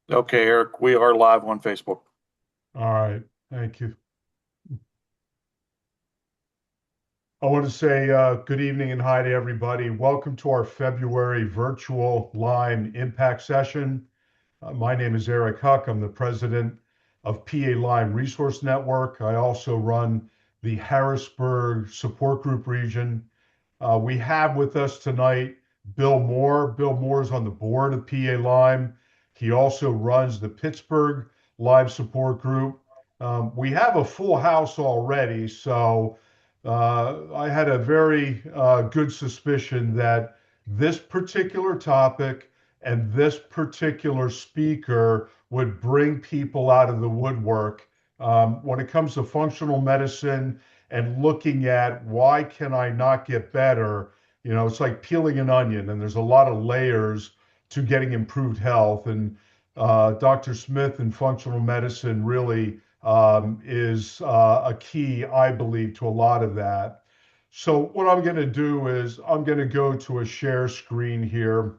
Okay, Eric, we are live on Facebook. All right, thank you. I want to say good evening and hi to everybody. Welcome to our February virtual Lyme Impact Session. My name is Eric Huck. I'm the president of PA Lyme Resource Network. I also run the Harrisburg Support Group region. We have with us tonight Bill Moore. Bill Moore is on the board of PA Lyme. He also runs the Pittsburgh Lyme Support Group. We have a full house already, so I had a very good suspicion that this particular topic and this particular speaker would bring people out of the woodwork when it comes to functional medicine and looking at why can I not get better? You know, it's like peeling an onion, and there's a lot of layers to getting improved health. And Dr. Smith in functional medicine really is a key, I believe, to a lot of that. So what I'm going to do is I'm going to go to a share screen here.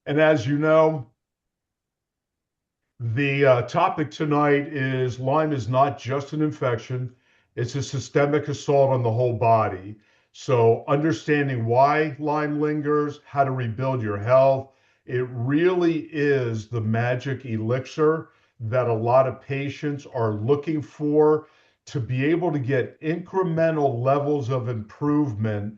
And as you know, the topic tonight is Lyme is not just an infection, it's a systemic assault on the whole body. So, understanding why Lyme lingers, how to rebuild your health, it really is the magic elixir that a lot of patients are looking for to be able to get incremental levels of improvement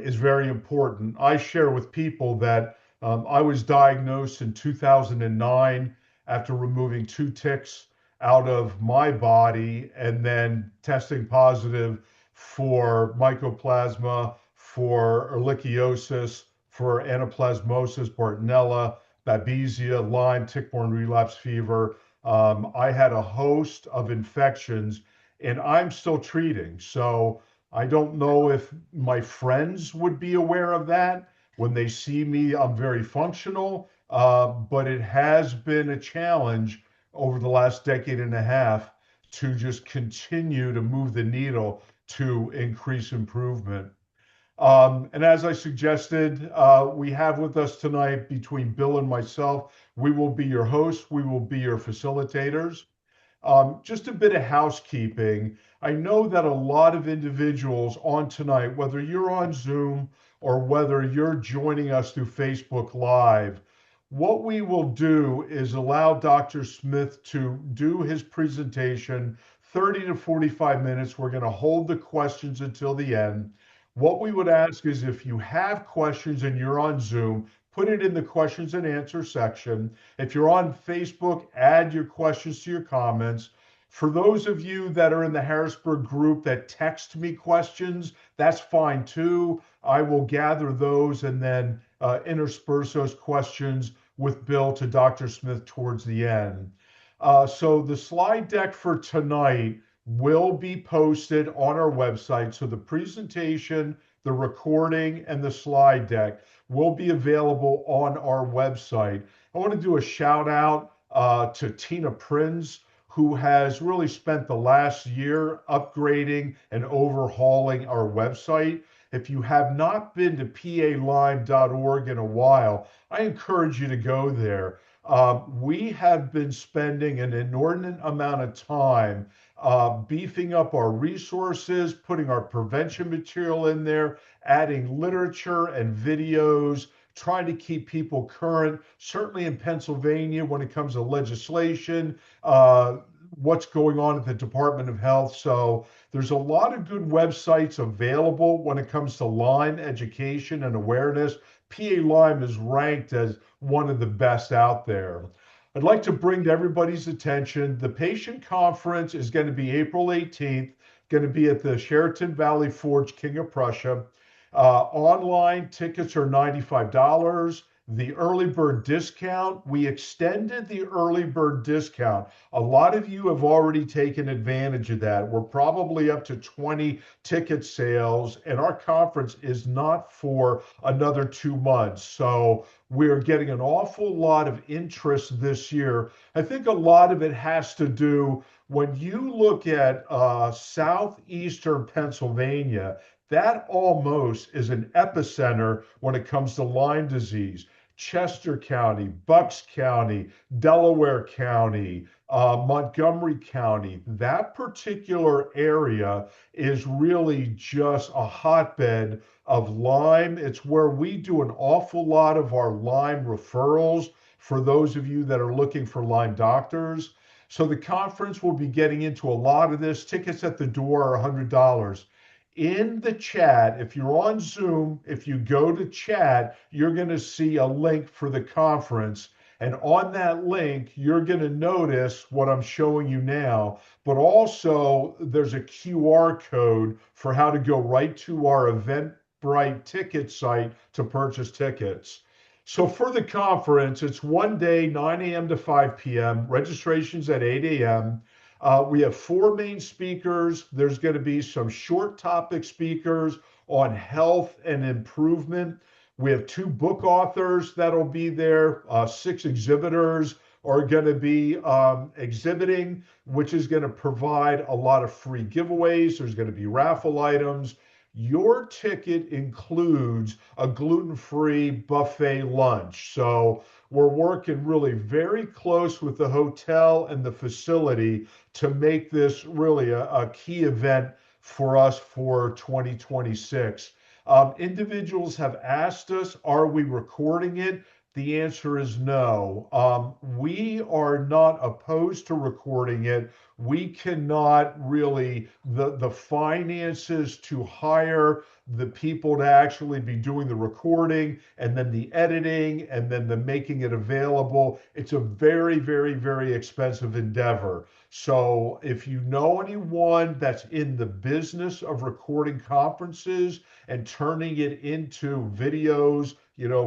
is very important. I share with people that I was diagnosed in 2009 after removing two ticks out of my body and then testing positive for mycoplasma, for ehrlichiosis, for anaplasmosis, Bartonella, Babesia, Lyme, tick-borne relapse fever. I had a host of infections and I'm still treating. So I don't know if my friends would be aware of that. When they see me, I'm very functional, but it has been a challenge over the last decade and a half to just continue to move the needle to increase improvement. And as I suggested, we have with us tonight between Bill and myself, we will be your hosts, we will be your facilitators. Just a bit of housekeeping. I know that a lot of individuals on tonight, whether you're on Zoom or whether you're joining us through Facebook Live, what we will do is allow Dr. Smith to do his presentation 30 to 45 minutes. We're going to hold the questions until the end. What we would ask is if you have questions and you're on Zoom, put it in the questions and answer section. If you're on Facebook, add your questions to your comments. For those of you that are in the Harrisburg group that text me questions, that's fine too. I will gather those and then intersperse those questions with Bill to Dr. Smith towards the end. So the slide deck for tonight will be posted on our website. So the presentation, the recording, and the slide deck will be available on our website. I want to do a shout out to Tina Prinz, who has really spent the last year upgrading and overhauling our website. If you have not been to palyme.org in a while, I encourage you to go there. We have been spending an inordinate amount of time beefing up our resources, putting our prevention material in there, adding literature and videos, trying to keep people current, certainly in Pennsylvania when it comes to legislation, what's going on at the Department of Health. So there's a lot of good websites available when it comes to Lyme education and awareness. PA Lyme is ranked as one of the best out there. I'd like to bring to everybody's attention the patient conference is going to be April 18th, going to be at the Sheraton Valley Forge, King of Prussia. Online tickets are $95. The early bird discount, we extended the early bird discount. A lot of you have already taken advantage of that. We're probably up to 20 ticket sales, and our conference is not for another 2 months. So we're getting an awful lot of interest this year. I think a lot of it has to do when you look at southeastern Pennsylvania, that almost is an epicenter when it comes to Lyme disease. Chester County, Bucks County, Delaware County, Montgomery County. That particular area is really just a hotbed of Lyme. It's where we do an awful lot of our Lyme referrals for those of you that are looking for Lyme doctors. So the conference will be getting into a lot of this. Tickets at the door are $100. In the chat, if you're on Zoom, if you go to chat, you're going to see a link for the conference. And on that link, you're going to notice what I'm showing you now, but also there's a QR code for how to go right to our Eventbrite ticket site to purchase tickets. So for the conference, it's one day, 9 a.m. to 5 p.m. Registration's at 8 a.m. We have four main speakers. There's going to be some short topic speakers on health and improvement. We have two book authors that'll be there. Six exhibitors are going to be exhibiting, which is going to provide a lot of free giveaways. There's going to be raffle items. Your ticket includes a gluten-free buffet lunch. So we're working really very close with the hotel and the facility to make this really a key event for us for 2026. Individuals have asked us, are we recording it? The answer is no. We are not opposed to recording it. We cannot really, the finances to hire the people to actually be doing the recording and then the editing and then the making it available. It's a very, very, very expensive endeavor. So if you know anyone that's in the business of recording conferences and turning it into videos,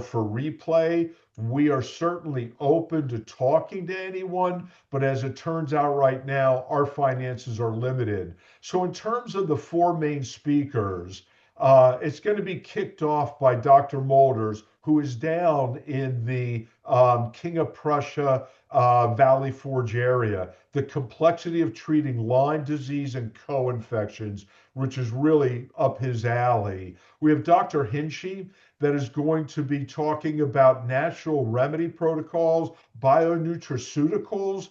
for replay, we are certainly open to talking to anyone, but as it turns out right now, our finances are limited. So in terms of the four main speakers, it's going to be kicked off by Dr. Molders, who is down in the King of Prussia Valley Forge area. The complexity of treating Lyme disease and co-infections, which is really up his alley. We have Dr. Hinchey that is going to be talking about natural remedy protocols, bionutraceuticals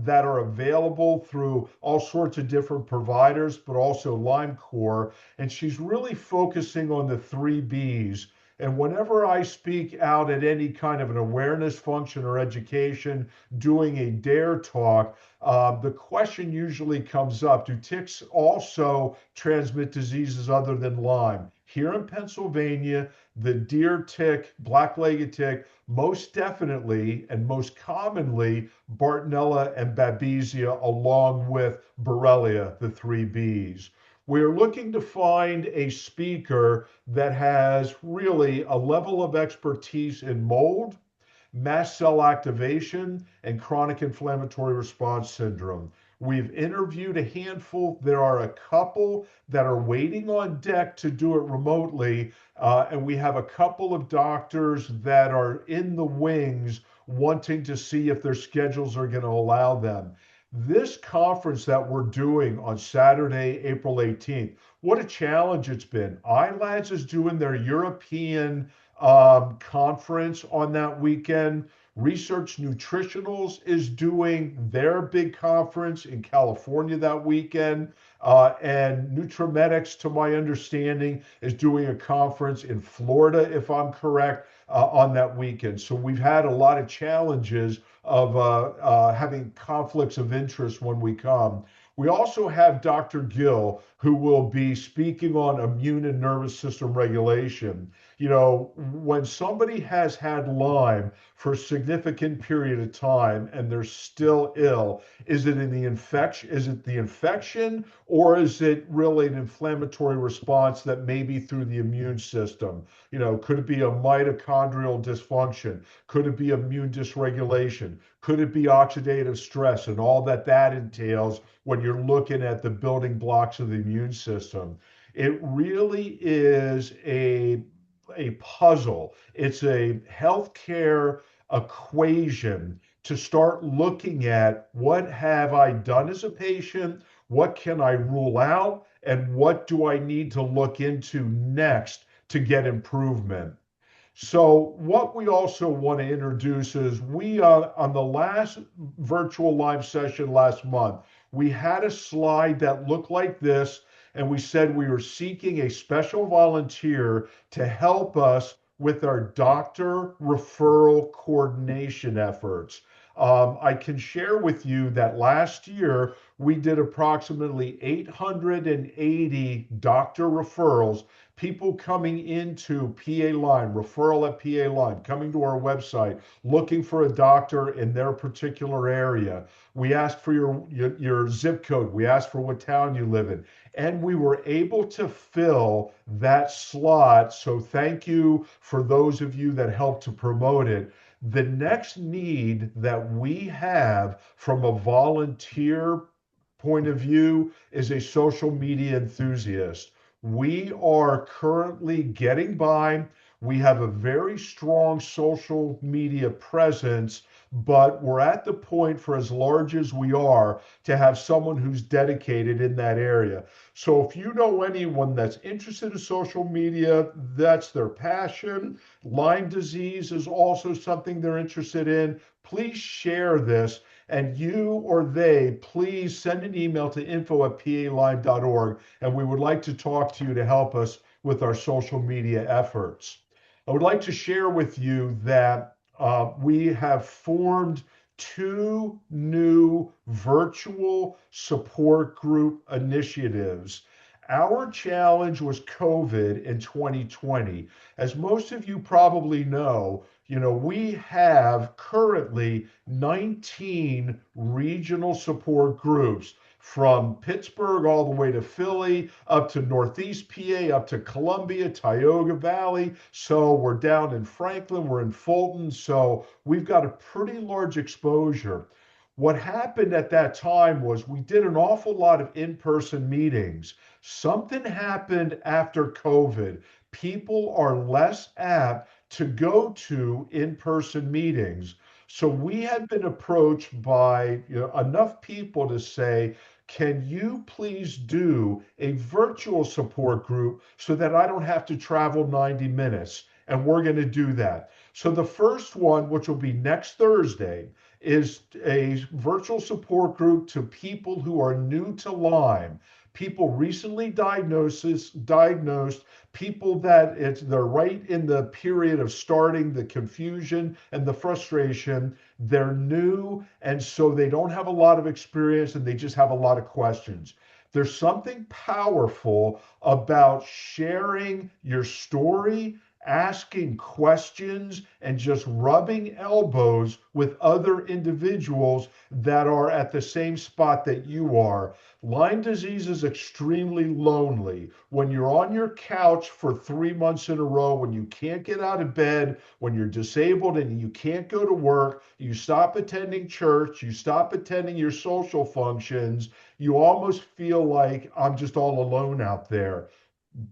that are available through all sorts of different providers, but also LymeCore. And she's really focusing on the three B's. And whenever I speak out at any kind of an awareness function or education, doing a DARE talk, the question usually comes up, do ticks also transmit diseases other than Lyme? Here in Pennsylvania, the deer tick, black-legged tick, most definitely and most commonly Bartonella and Babesia, along with Borrelia, the three Bs. We're looking to find a speaker that has really a level of expertise in mold, mast cell activation, and chronic inflammatory response syndrome. We've interviewed a handful. There are a couple that are waiting on deck to do it remotely. And we have a couple of doctors that are in the wings wanting to see if their schedules are going to allow them. This conference that we're doing on Saturday, April 18th, what a challenge it's been. iLads is doing their European conference on that weekend. Research Nutritionals is doing their big conference in California that weekend. And Nutrimedics, to my understanding, is doing a conference in Florida, if I'm correct, on that weekend. So we've had a lot of challenges of having conflicts of interest when we come. We also have Dr. Gill, who will be speaking on immune and nervous system regulation. When somebody has had Lyme for a significant period of time and they're still ill, is it in the infection? Is it the infection, or is it really an inflammatory response that may be through the immune system? Could it be a mitochondrial dysfunction? Could it be immune dysregulation? Could it be oxidative stress and all that entails when you're looking at the building blocks of the immune system? It really is a puzzle. It's a healthcare equation to start looking at what have I done as a patient, what can I rule out, and what do I need to look into next to get improvement. So what we also want to introduce is we on the last virtual live session last month, we had a slide that looked like this, and we said we were seeking a special volunteer to help us with our doctor referral coordination efforts. I can share with you that last year we did approximately 880 doctor referrals, people coming into PA Lyme, referral at PA Lyme, coming to our website, looking for a doctor in their particular area. We asked for your zip code. We asked for what town you live in. And we were able to fill that slot. So thank you for those of you that helped to promote it. The next need that we have from a volunteer point of view is a social media enthusiast. We are currently getting by. We have a very strong social media presence, but we're at the point, for as large as we are, to have someone who's dedicated in that area. So if you know anyone that's interested in social media, that's their passion. Lyme disease is also something they're interested in. Please share this, and you or they, please send an email to info@palyme.org, and we would like to talk to you to help us with our social media efforts. I would like to share with you that we have formed two new virtual support group initiatives. Our challenge was COVID in 2020. As most of you probably know, we have currently 19 regional support groups from Pittsburgh all the way to Philly, up to Northeast PA, up to Columbia, Tioga Valley. So we're down in Franklin, we're in Fulton. So we've got a pretty large exposure. What happened at that time was we did an awful lot of in-person meetings. Something happened after COVID. People are less apt to go to in-person meetings. So we had been approached by enough people to say, can you please do a virtual support group so that I don't have to travel 90 minutes? And we're going to do that. So the first one, which will be next Thursday, is a virtual support group to people who are new to Lyme, people recently diagnosed, people that they're right in the period of starting the confusion and the frustration. They're new, and so they don't have a lot of experience and they just have a lot of questions. There's something powerful about sharing your story, asking questions, and just rubbing elbows with other individuals that are at the same spot that you are. Lyme disease is extremely lonely. When you're on your couch for 3 months in a row, when you can't get out of bed, when you're disabled and you can't go to work, you stop attending church, you stop attending your social functions, you almost feel like I'm just all alone out there.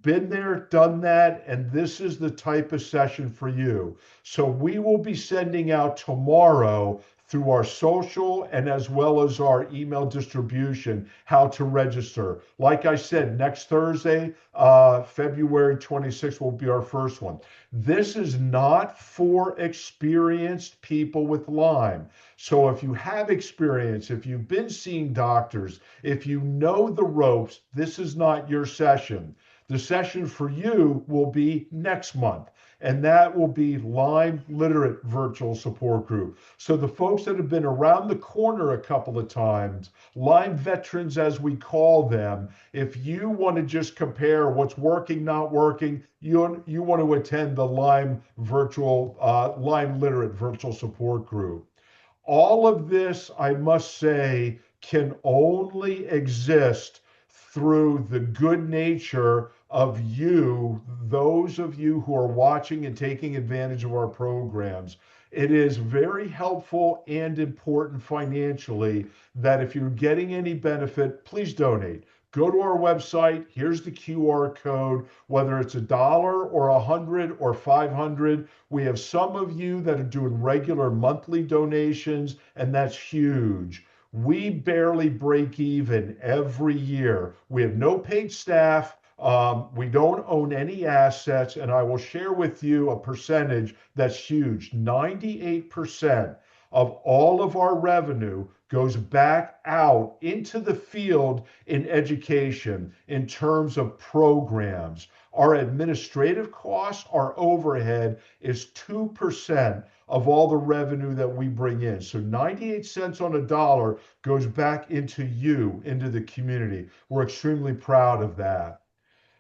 Been there, done that, and this is the type of session for you. So we will be sending out tomorrow through our social and as well as our email distribution how to register. Like I said, next Thursday, February 26th will be our first one. This is not for experienced people with Lyme. So if you have experience, if you've been seeing doctors, if you know the ropes, this is not your session. The session for you will be next month, and that will be Lyme Literate Virtual Support Group. So the folks that have been around the corner a couple of times, Lyme veterans as we call them, if you want to just compare what's working, not working, you want to attend the Lyme Literate Virtual Support Group. All of this, I must say, can only exist through the good nature of you, those of you who are watching and taking advantage of our programs. It is very helpful and important financially that if you're getting any benefit, please donate. Go to our website. Here's the QR code, whether it's $1 or 100 or 500. We have some of you that are doing regular monthly donations, and that's huge. We barely break even every year. We have no paid staff. We don't own any assets, and I will share with you a percentage that's huge. 98% of all of our revenue goes back out into the field in education in terms of programs. Our administrative costs, our overhead is 2% of all the revenue that we bring in. So 98 cents on a dollar goes back into you, into the community. We're extremely proud of that.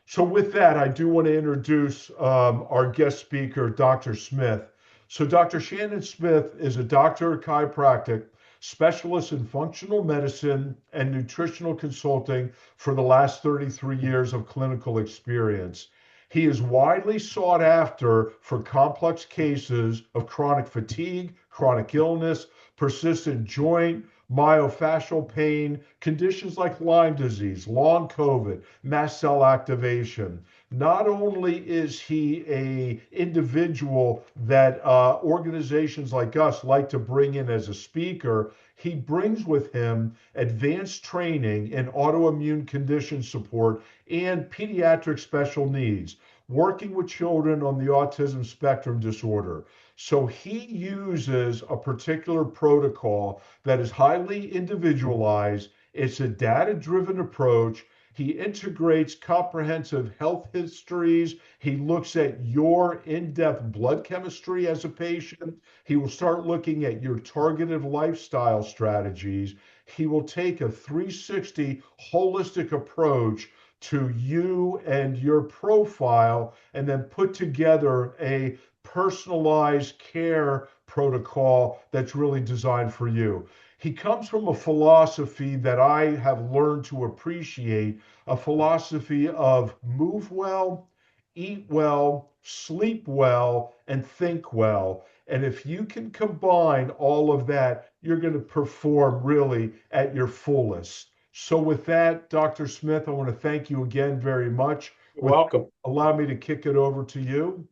So, with that, I do want to introduce our guest speaker, Dr. Smith. So, Dr. Shannon Smith is a doctor of chiropractic, specialist in functional medicine and nutritional consulting for the last 33 years of clinical experience. He is widely sought after for complex cases of chronic fatigue, chronic illness, persistent joint, myofascial pain, conditions like Lyme disease, long COVID, mast cell activation. Not only is he a individual that organizations like us like to bring in as a speaker, he brings with him advanced training in autoimmune condition support and pediatric special needs, working with children on the autism spectrum disorder. So he uses a particular protocol that is highly individualized. It's a data driven approach. He integrates comprehensive health histories. He looks at your in depth blood chemistry as a patient. He will start looking at your targeted lifestyle strategies. He will take a 360 holistic approach to you and your profile and then put together a personalized care protocol that's really designed for you. He comes from a philosophy that I have learned to appreciate, a philosophy of move well, eat well, sleep well, and think well. And if you can combine all of that, you're going to perform really at your fullest. So, with that, Dr. Smith, I want to thank you again very much. You're welcome. Allow me to kick it over to you.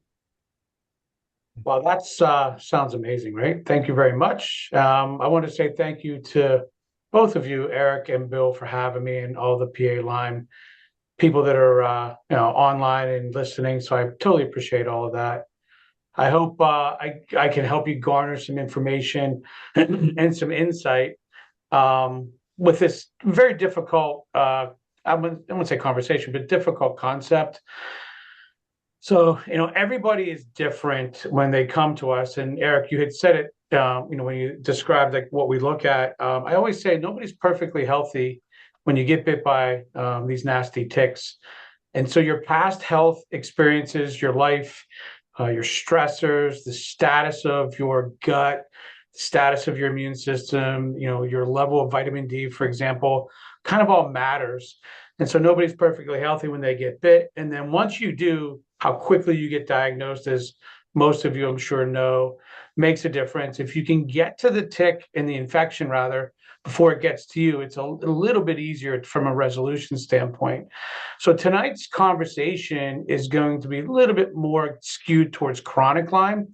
Well, that's sounds amazing, right? Thank you very much. I want to say thank you to both of you, Eric and Bill, for having me, and all the PA Lyme people that are online and listening. So I totally appreciate all of that. I hope I can help you garner some information and some insight with this very difficult I wouldn't say conversation, but difficult concept. So, everybody is different when they come to us. And Eric, you had said it, when you described like what we look at. I always say nobody's perfectly healthy when you get bit by these nasty ticks. And so your past health experiences, your life, your stressors, the status of your gut, status of your immune system, your level of vitamin D, for example, kind of all matters. And so nobody's perfectly healthy when they get bit. And then once you do, how quickly you get diagnosed, as most of you, I'm sure, know, makes a difference. If you can get to the tick and the infection, rather, before it gets to you, it's a little bit easier from a resolution standpoint. So tonight's conversation is going to be a little bit more skewed towards chronic Lyme.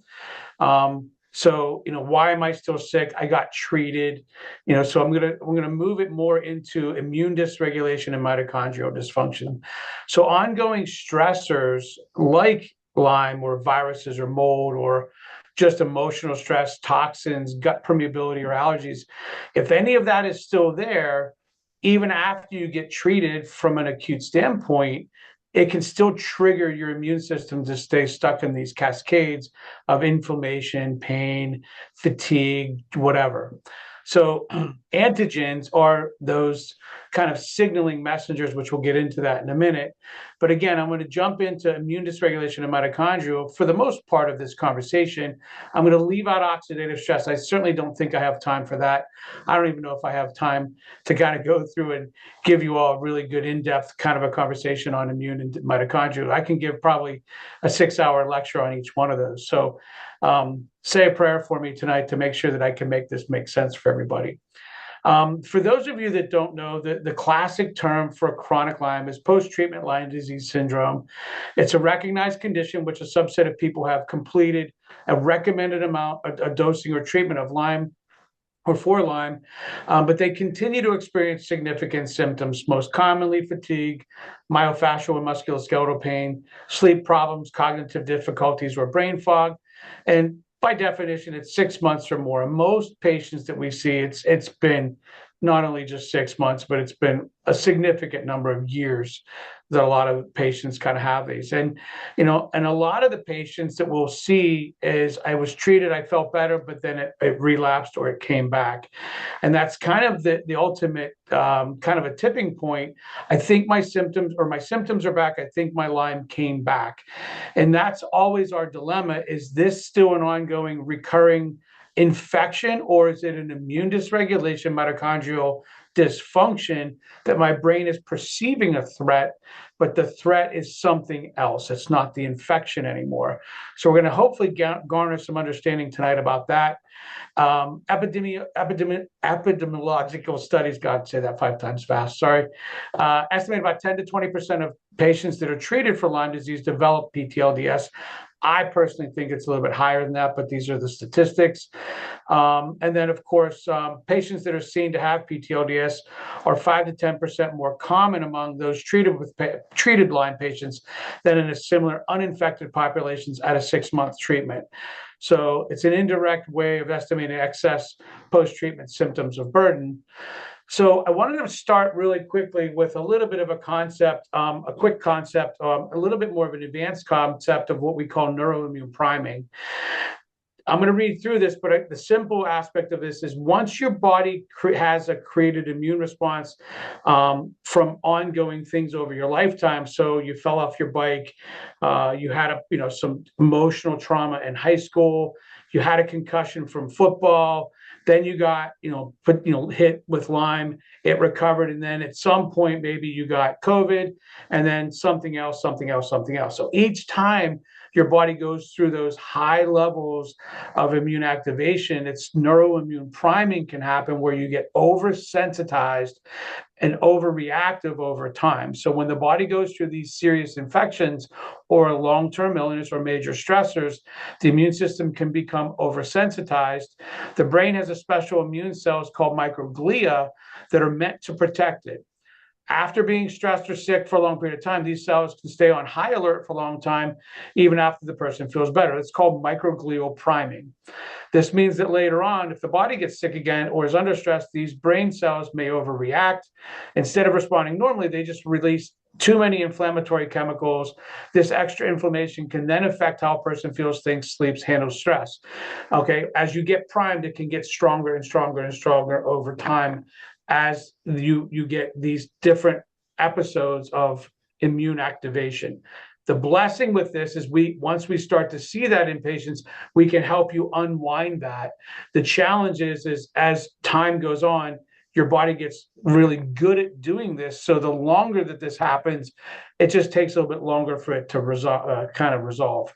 So, why am I still sick? I got treated, so I'm gonna move it more into immune dysregulation and mitochondrial dysfunction. So ongoing stressors like Lyme or viruses or mold or just emotional stress, toxins, gut permeability or allergies, if any of that is still there, even after you get treated from an acute standpoint, it can still trigger your immune system to stay stuck in these cascades of inflammation, pain, fatigue, whatever. So antigens are those kind of signaling messengers, which we'll get into that in a minute. But again, I'm going to jump into immune dysregulation and mitochondrial for the most part of this conversation. I'm going to leave out oxidative stress. I certainly don't think I have time for that. I don't even know if I have time to kind of go through and give you all a really good in-depth kind of a conversation on immune and mitochondrial. I can give probably a 6-hour lecture on each one of those. So say a prayer for me tonight to make sure that I can make this make sense for everybody. For those of you that don't know, the classic term for chronic Lyme is post-treatment Lyme disease syndrome. It's a recognized condition which a subset of people have completed a recommended amount of dosing or treatment of Lyme or for Lyme, but they continue to experience significant symptoms, most commonly fatigue, myofascial and musculoskeletal pain, sleep problems, cognitive difficulties, or brain fog. And by definition, it's 6 months or more. And most patients that we see, it's been not only just 6 months, but it's been a significant number of years that a lot of patients kind of have these. And, and a lot of the patients that we'll see is I was treated, I felt better, but then it relapsed or it came back. And that's kind of the ultimate kind of a tipping point. I think my symptoms are back. I think my Lyme came back. And that's always our dilemma. Is this still an ongoing recurring infection, or is it an immune dysregulation, mitochondrial dysfunction that my brain is perceiving a threat, but the threat is something else? It's not the infection anymore. So we're going to hopefully garner some understanding tonight about that. Epidemiological studies, God, say that 5 times fast, sorry, estimate about 10 to 20% of patients that are treated for Lyme disease develop PTLDS. I personally think it's a little bit higher than that, but these are the statistics. And then, of course, patients that are seen to have PTLDS are 5 to 10% more common among those treated Lyme patients than in a similar uninfected populations at a 6-month treatment. So it's an indirect way of estimating excess post-treatment symptoms of burden. So I wanted to start really quickly with a little bit of a concept, a quick concept, a little bit more of an advanced concept of what we call neuroimmune priming. I'm going to read through this, but the simple aspect of this is once your body has a created immune response from ongoing things over your lifetime. So you fell off your bike, you had some emotional trauma in high school, you had a concussion from football, then you got hit with Lyme, it recovered, and then at some point maybe you got COVID, and then something else. So each time your body goes through those high levels of immune activation, it's neuroimmune priming can happen where you get oversensitized and overreactive over time. So when the body goes through these serious infections or a long-term illness or major stressors, the immune system can become oversensitized. The brain has a special immune cells called microglia that are meant to protect it. After being stressed or sick for a long period of time, these cells can stay on high alert for a long time, even after the person feels better. It's called microglial priming. This means that later on, if the body gets sick again or is under stress, these brain cells may overreact. Instead of responding normally, they just release too many inflammatory chemicals. This extra inflammation can then affect how a person feels, thinks, sleeps, handles stress. Okay, as you get primed, it can get stronger and stronger and stronger over time as you get these different episodes of immune activation. The blessing with this is once we start to see that in patients, we can help you unwind that. The challenge is as time goes on, your body gets really good at doing this. So the longer that this happens, it just takes a little bit longer for it to resolve.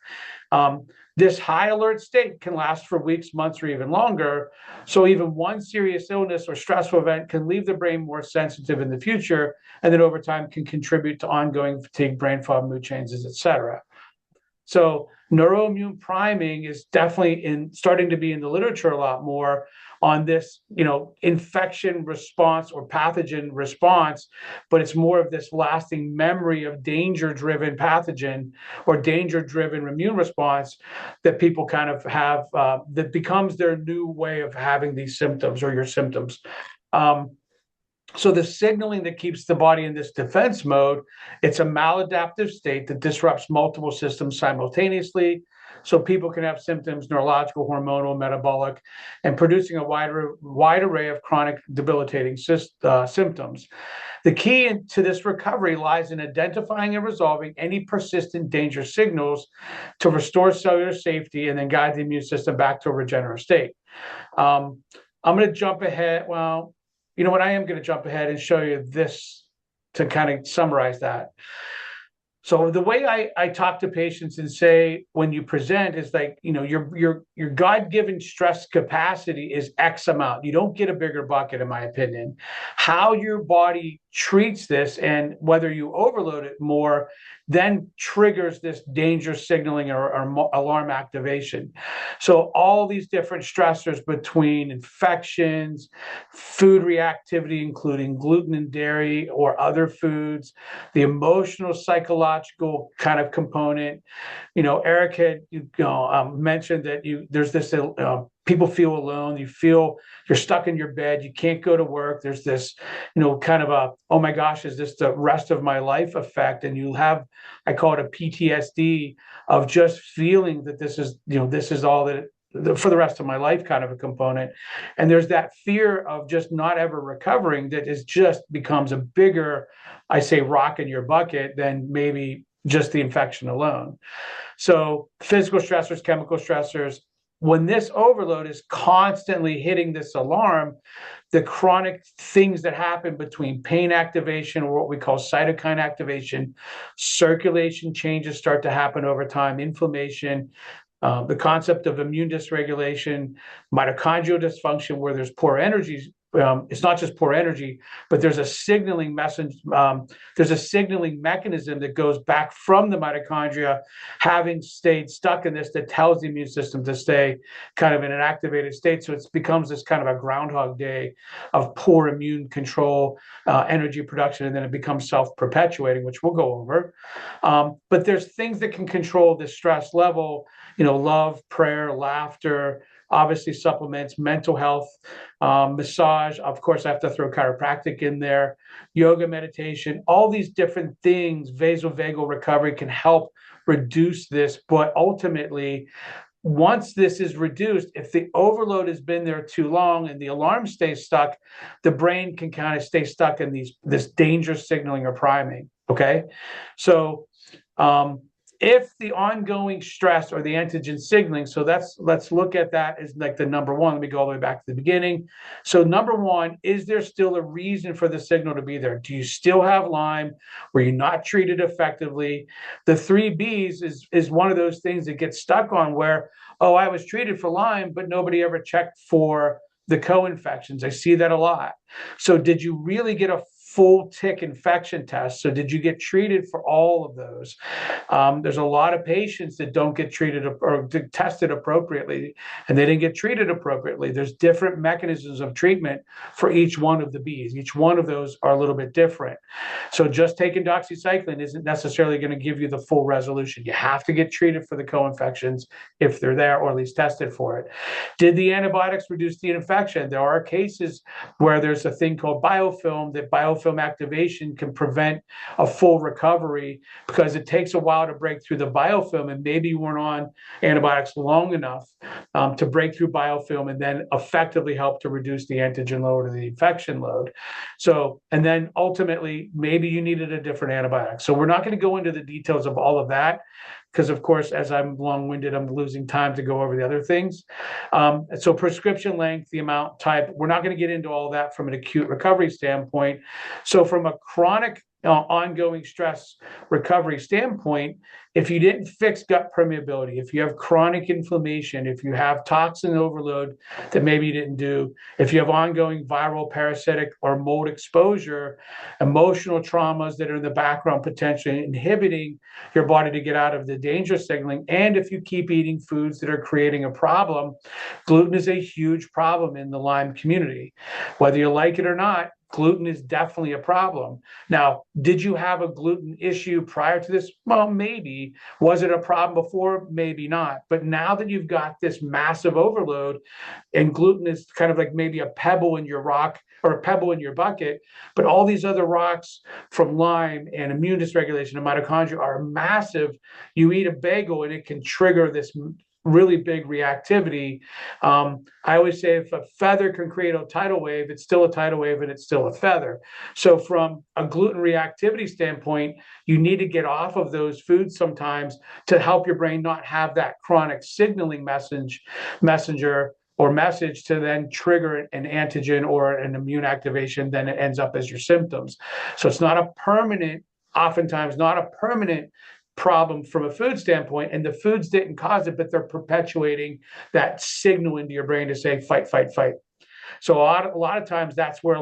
This high alert state can last for weeks, months, or even longer. So even one serious illness or stressful event can leave the brain more sensitive in the future, and then over time can contribute to ongoing fatigue, brain fog, mood changes, etc. So neuroimmune priming is definitely starting to be in the literature a lot more on this, infection response or pathogen response, but it's more of this lasting memory of danger-driven pathogen or danger-driven immune response that people kind of have that becomes their new way of having these symptoms or your symptoms. So the signaling that keeps the body in this defense mode, it's a maladaptive state that disrupts multiple systems simultaneously. So people can have symptoms, neurological, hormonal, metabolic, and producing a wide array of chronic debilitating symptoms. The key to this recovery lies in identifying and resolving any persistent danger signals to restore cellular safety and then guide the immune system back to a regenerative state. I'm going to jump ahead. Well, you know what? I am going to jump ahead and show you this to kind of summarize that. So the way I talk to patients and say when you present is like, your God-given stress capacity is X amount. You don't get a bigger bucket, in my opinion. How your body treats this, and whether you overload it more then triggers this danger signaling or alarm activation. So all these different stressors between infections, food reactivity, including gluten and dairy or other foods, the emotional, psychological kind of component. Eric had mentioned that there's this people feel alone. You feel you're stuck in your bed. You can't go to work. There's this, kind of a, oh my gosh, is this the rest of my life effect? And you have, I call it a PTSD of just feeling that this is all that for the rest of my life kind of a component. And there's that fear of just not ever recovering that is just becomes a bigger, I say, rock in your bucket than maybe just the infection alone. So physical stressors, chemical stressors, when this overload is constantly hitting this alarm, the chronic things that happen between pain activation, or what we call cytokine activation, circulation changes start to happen over time, inflammation, the concept of immune dysregulation, mitochondrial dysfunction, where there's poor energy. It's not just poor energy, but there's a signaling message. There's a signaling mechanism that goes back from the mitochondria, having stayed stuck in this, that tells the immune system to stay kind of in an activated state. So it becomes this kind of a groundhog day of poor immune control, energy production, and then it becomes self-perpetuating, which we'll go over. But there's things that can control the stress level, love, prayer, laughter, obviously supplements, mental health, massage. Of course, I have to throw chiropractic in there, yoga, meditation, all these different things, vasovagal recovery can help reduce this. But ultimately, once this is reduced, if the overload has been there too long and the alarm stays stuck, the brain can kind of stay stuck in this dangerous signaling or priming. Okay. So, if the ongoing stress or the antigen signaling, so let's look at that as like the number one. Let me go all the way back to the beginning. So number one, is there still a reason for the signal to be there? Do you still have Lyme? Were you not treated effectively? The 3Bs is one of those things that gets stuck on where, oh, I was treated for Lyme, but nobody ever checked for the co-infections. I see that a lot. So did you really get a full tick infection test? So did you get treated for all of those? There's a lot of patients that don't get treated or tested appropriately, and they didn't get treated appropriately. There's different mechanisms of treatment for each one of the Bs. Each one of those are a little bit different. So just taking doxycycline isn't necessarily going to give you the full resolution. You have to get treated for the co-infections if they're there, or at least tested for it. Did the antibiotics reduce the infection? There are cases where there's a thing called biofilm, that biofilm activation can prevent a full recovery because it takes a while to break through the biofilm, and maybe you weren't on antibiotics long enough to break through biofilm and then effectively help to reduce the antigen load or the infection load. So, and then ultimately, maybe you needed a different antibiotic. So we're not going to go into the details of all of that, because of course, as I'm long-winded, I'm losing time to go over the other things. So prescription length, the amount, type, we're not going to get into all that from an acute recovery standpoint. So from a chronic ongoing stress recovery standpoint, if you didn't fix gut permeability, if you have chronic inflammation, if you have toxin overload that maybe you didn't do, if you have ongoing viral, parasitic, or mold exposure, emotional traumas that are in the background potentially inhibiting your body to get out of the danger signaling, and if you keep eating foods that are creating a problem, gluten is a huge problem in the Lyme community. Whether you like it or not, gluten is definitely a problem. Now, did you have a gluten issue prior to this? Well, maybe. Was it a problem before? Maybe not. But now that you've got this massive overload, and gluten is kind of like maybe a pebble in your rock or a pebble in your bucket, but all these other rocks from Lyme and immune dysregulation and mitochondria are massive. You eat a bagel and it can trigger this really big reactivity. I always say if a feather can create a tidal wave, it's still a tidal wave and it's still a feather. So from a gluten reactivity standpoint, you need to get off of those foods sometimes to help your brain not have that chronic signaling messenger or message to then trigger an antigen or an immune activation. Then it ends up as your symptoms. So it's not a permanent, oftentimes not a permanent problem from a food standpoint, and the foods didn't cause it, but they're perpetuating that signal into your brain to say fight, fight, fight. So a lot of times that's where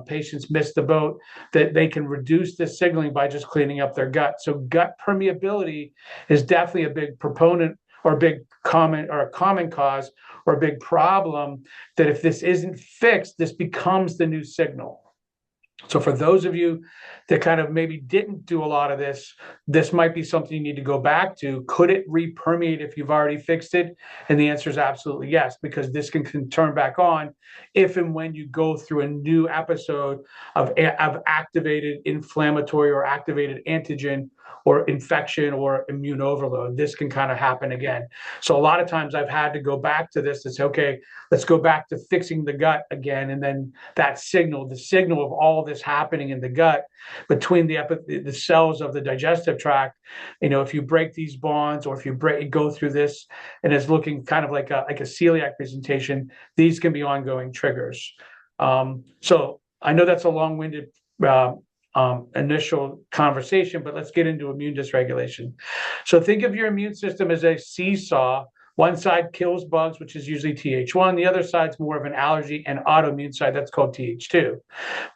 patients miss the boat, that they can reduce the signaling by just cleaning up their gut. So gut permeability is definitely a big proponent or a big common cause or a big problem, that if this isn't fixed, this becomes the new signal. So for those of you that kind of maybe didn't do a lot of this might be something you need to go back to. Could it re-permeate if you've already fixed it? And the answer is absolutely yes, because this can turn back on if and when you go through a new episode of activated inflammatory or activated antigen or infection or immune overload. This can kind of happen again. So a lot of times I've had to go back to this to say, okay, let's go back to fixing the gut again. And then that signal, the signal of all this happening in the gut between the cells of the digestive tract, if you break these bonds, or if you go through this and it's looking kind of like a celiac presentation, these can be ongoing triggers. So I know that's a long-winded initial conversation, but let's get into immune dysregulation. So think of your immune system as a seesaw. One side kills bugs, which is usually Th1. The other side's more of an allergy and autoimmune side, that's called Th2.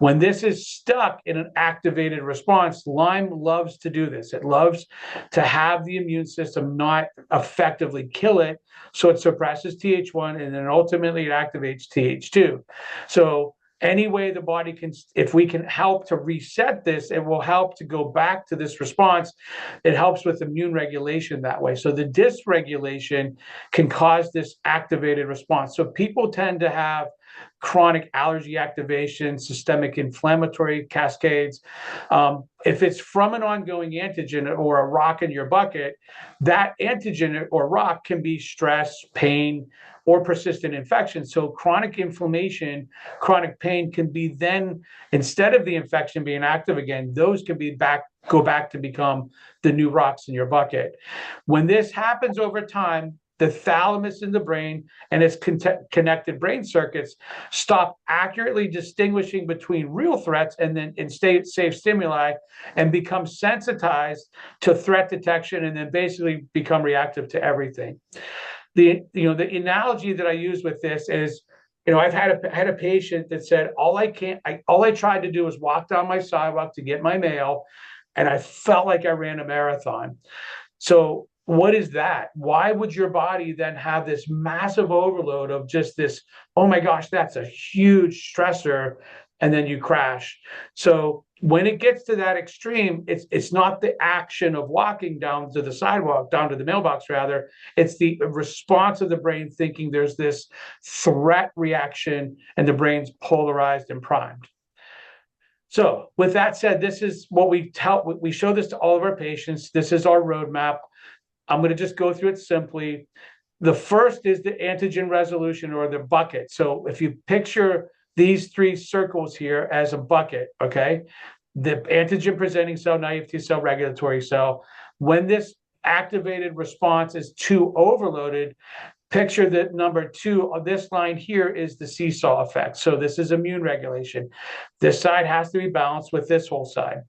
When this is stuck in an activated response, Lyme loves to do this. It loves to have the immune system not effectively kill it, so it suppresses Th1, and then ultimately it activates Th2. So any way the body can, if we can help to reset this, it will help to go back to this response. It helps with immune regulation that way. So the dysregulation can cause this activated response. So people tend to have chronic allergy activation, systemic inflammatory cascades. If it's from an ongoing antigen or a rock in your bucket, that antigen or rock can be stress, pain, or persistent infection. So chronic inflammation, chronic pain can be then, instead of the infection being active again, those can be go back to become the new rocks in your bucket. When this happens over time, the thalamus in the brain and its connected brain circuits stop accurately distinguishing between real threats and safe stimuli, and become sensitized to threat detection, and then basically become reactive to everything. The analogy that I use with this is, I've had a patient that said, all I tried to do was walk down my sidewalk to get my mail, and I felt like I ran a marathon. So what is that? Why would your body then have this massive overload of just this, oh my gosh, that's a huge stressor, and then you crash? So when it gets to that extreme, it's not the action of walking down to the sidewalk, down to the mailbox rather, it's the response of the brain thinking there's this threat reaction, and the brain's polarized and primed. So with that said, this is what we show this to all of our patients. This is our roadmap. I'm going to just go through it simply. The first is the antigen resolution, or the bucket. So if you picture these three circles here as a bucket, okay? The antigen presenting cell, naive T cell, regulatory cell. When this activated response is too overloaded, picture that number 2 of this line here is the seesaw effect. So this is immune regulation. This side has to be balanced with this whole side.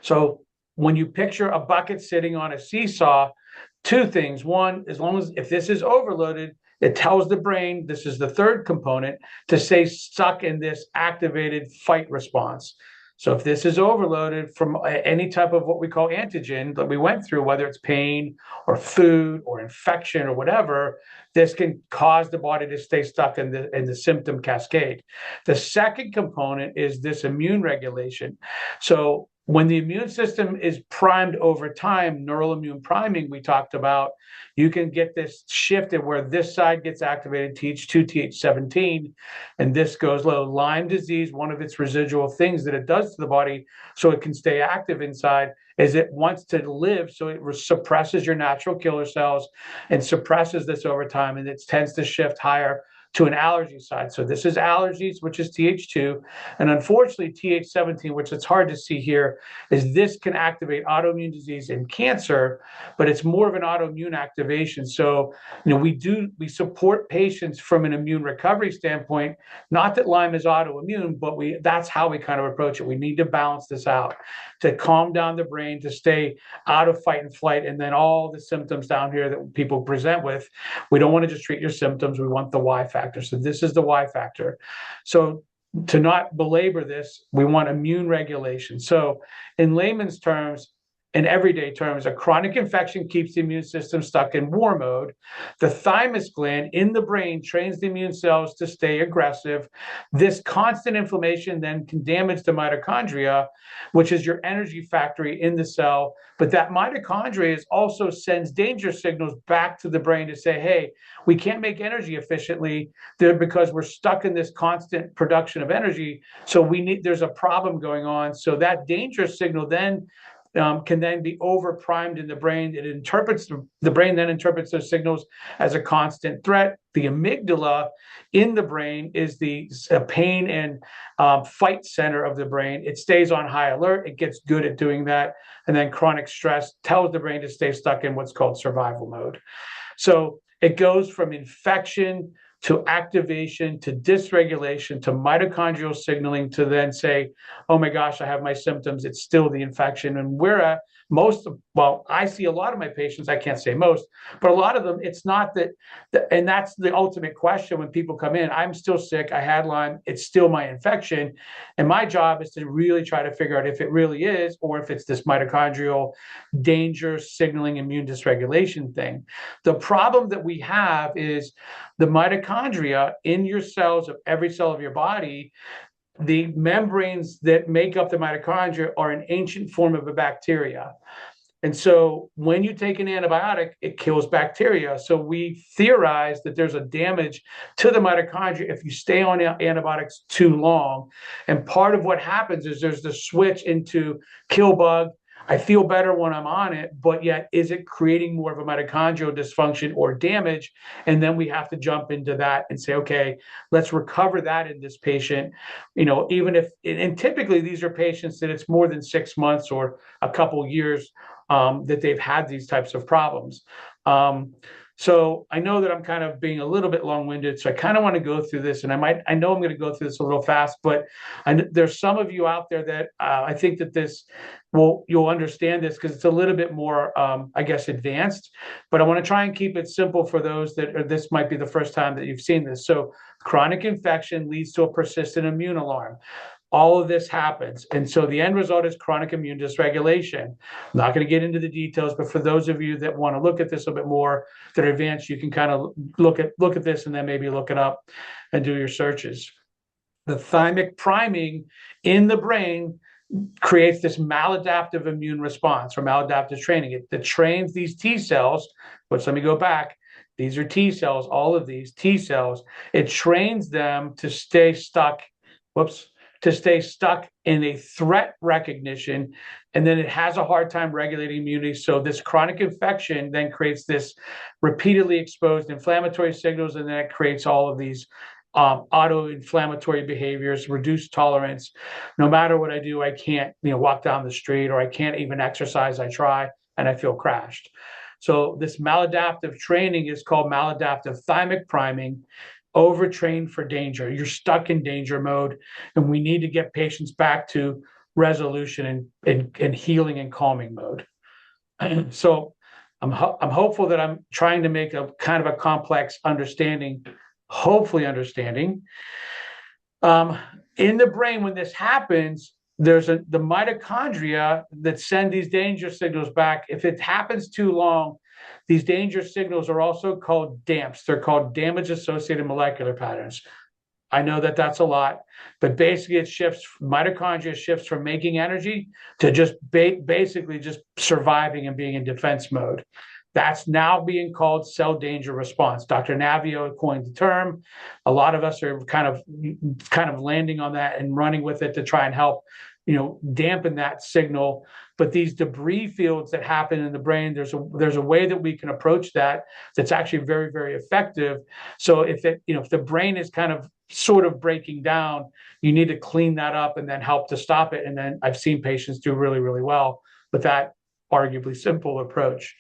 So when you picture a bucket sitting on a seesaw, two things. One, if this is overloaded, it tells the brain, this is the third component, to stay stuck in this activated fight response. So if this is overloaded from any type of what we call antigen that we went through, whether it's pain or food or infection or whatever, this can cause the body to stay stuck in the symptom cascade. The second component is this immune regulation. So when the immune system is primed over time, neural immune priming we talked about, you can get this shifted where this side gets activated, Th2, Th17, and this goes low. Lyme disease, one of its residual things that it does to the body so it can stay active inside, is it wants to live, so it suppresses your natural killer cells and suppresses this over time, and it tends to shift higher to an allergy side. So this is allergies, which is Th2. And unfortunately, Th17, which it's hard to see here, is this can activate autoimmune disease and cancer, but it's more of an autoimmune activation. So, we support patients from an immune recovery standpoint. Not that Lyme is autoimmune, but that's how we kind of approach it. We need to balance this out to calm down the brain, to stay out of fight and flight, and then all the symptoms down here that people present with. We don't want to just treat your symptoms. We want the why factor. factor. So this is the Y factor. So to not belabor this, we want immune regulation. So in layman's terms, in everyday terms, a chronic infection keeps the immune system stuck in war mode. The thymus gland in the brain trains the immune cells to stay aggressive. This constant inflammation then can damage the mitochondria, which is your energy factory in the cell. But that mitochondria also sends danger signals back to the brain to say, hey, we can't make energy efficiently there because we're stuck in this constant production of energy. So there's a problem going on. So that danger signal then can then be over primed in the brain. It interprets, the brain then interprets those signals as a constant threat. The amygdala in the brain is the pain and fight center of the brain. It stays on high alert. It gets good at doing that. And then chronic stress tells the brain to stay stuck in what's called survival mode. So it goes from infection to activation, to dysregulation, to mitochondrial signaling, to then say, oh my gosh, I have my symptoms. It's still the infection. And I see a lot of my patients, I can't say most, but a lot of them, it's not that, and that's the ultimate question when people come in. I'm still sick. I had Lyme. It's still my infection. And my job is to really try to figure out if it really is, or if it's this mitochondrial danger signaling immune dysregulation thing. The problem that we have is the mitochondria in your cells, of every cell of your body. The membranes that make up the mitochondria are an ancient form of a bacteria. And so when you take an antibiotic, it kills bacteria. So we theorize that there's a damage to the mitochondria if you stay on antibiotics too long. And part of what happens is there's the switch into kill bug. I feel better when I'm on it, but yet is it creating more of a mitochondrial dysfunction or damage? And then we have to jump into that and say, okay, let's recover that in this patient. Even if, and typically these are patients that it's more than 6 months or a couple years that they've had these types of problems. So I know that I'm kind of being a little bit long-winded, so I kind of want to go through this, and I know I'm going to go through this a little fast, but there's some of you out there that I think that you'll understand this because it's a little bit more, I guess, advanced, but I want to try and keep it simple for those that this might be the first time that you've seen this. So chronic infection leads to a persistent immune alarm. All of this happens. And so the end result is chronic immune dysregulation. I'm not going to get into the details, but for those of you that want to look at this a bit more, that are advanced, you can kind of look at this and then maybe look it up and do your searches. The thymic priming in the brain creates this maladaptive immune response or maladaptive training. It trains these T cells, which, let me go back. These are T cells, all of these T cells. It trains them to stay stuck. To stay stuck in a threat recognition, and then it has a hard time regulating immunity. So this chronic infection then creates this repeatedly exposed inflammatory signals, and then it creates all of these auto-inflammatory behaviors, reduced tolerance. No matter what I do, I can't walk down the street, or I can't even exercise. I try, and I feel crashed. So this maladaptive training is called maladaptive thymic priming. Overtrained for danger. You're stuck in danger mode, and we need to get patients back to resolution and healing and calming mode. So I'm hopeful that I'm trying to make a kind of a complex understanding, hopefully understanding. In the brain, when this happens, there's the mitochondria that send these danger signals back. If it happens too long, these danger signals are also called DAMPs. They're called damage-associated molecular patterns. I know that that's a lot, but basically mitochondria shifts from making energy to just basically just surviving and being in defense mode. That's now being called cell danger response. Dr. Navio coined the term. A lot of us are kind of landing on that and running with it to try and help, dampen that signal. But these debris fields that happen in the brain, there's a way that we can approach that's actually very, very effective. So if the brain is kind of sort of breaking down, you need to clean that up and then help to stop it. And then I've seen patients do really, really well with that arguably simple approach.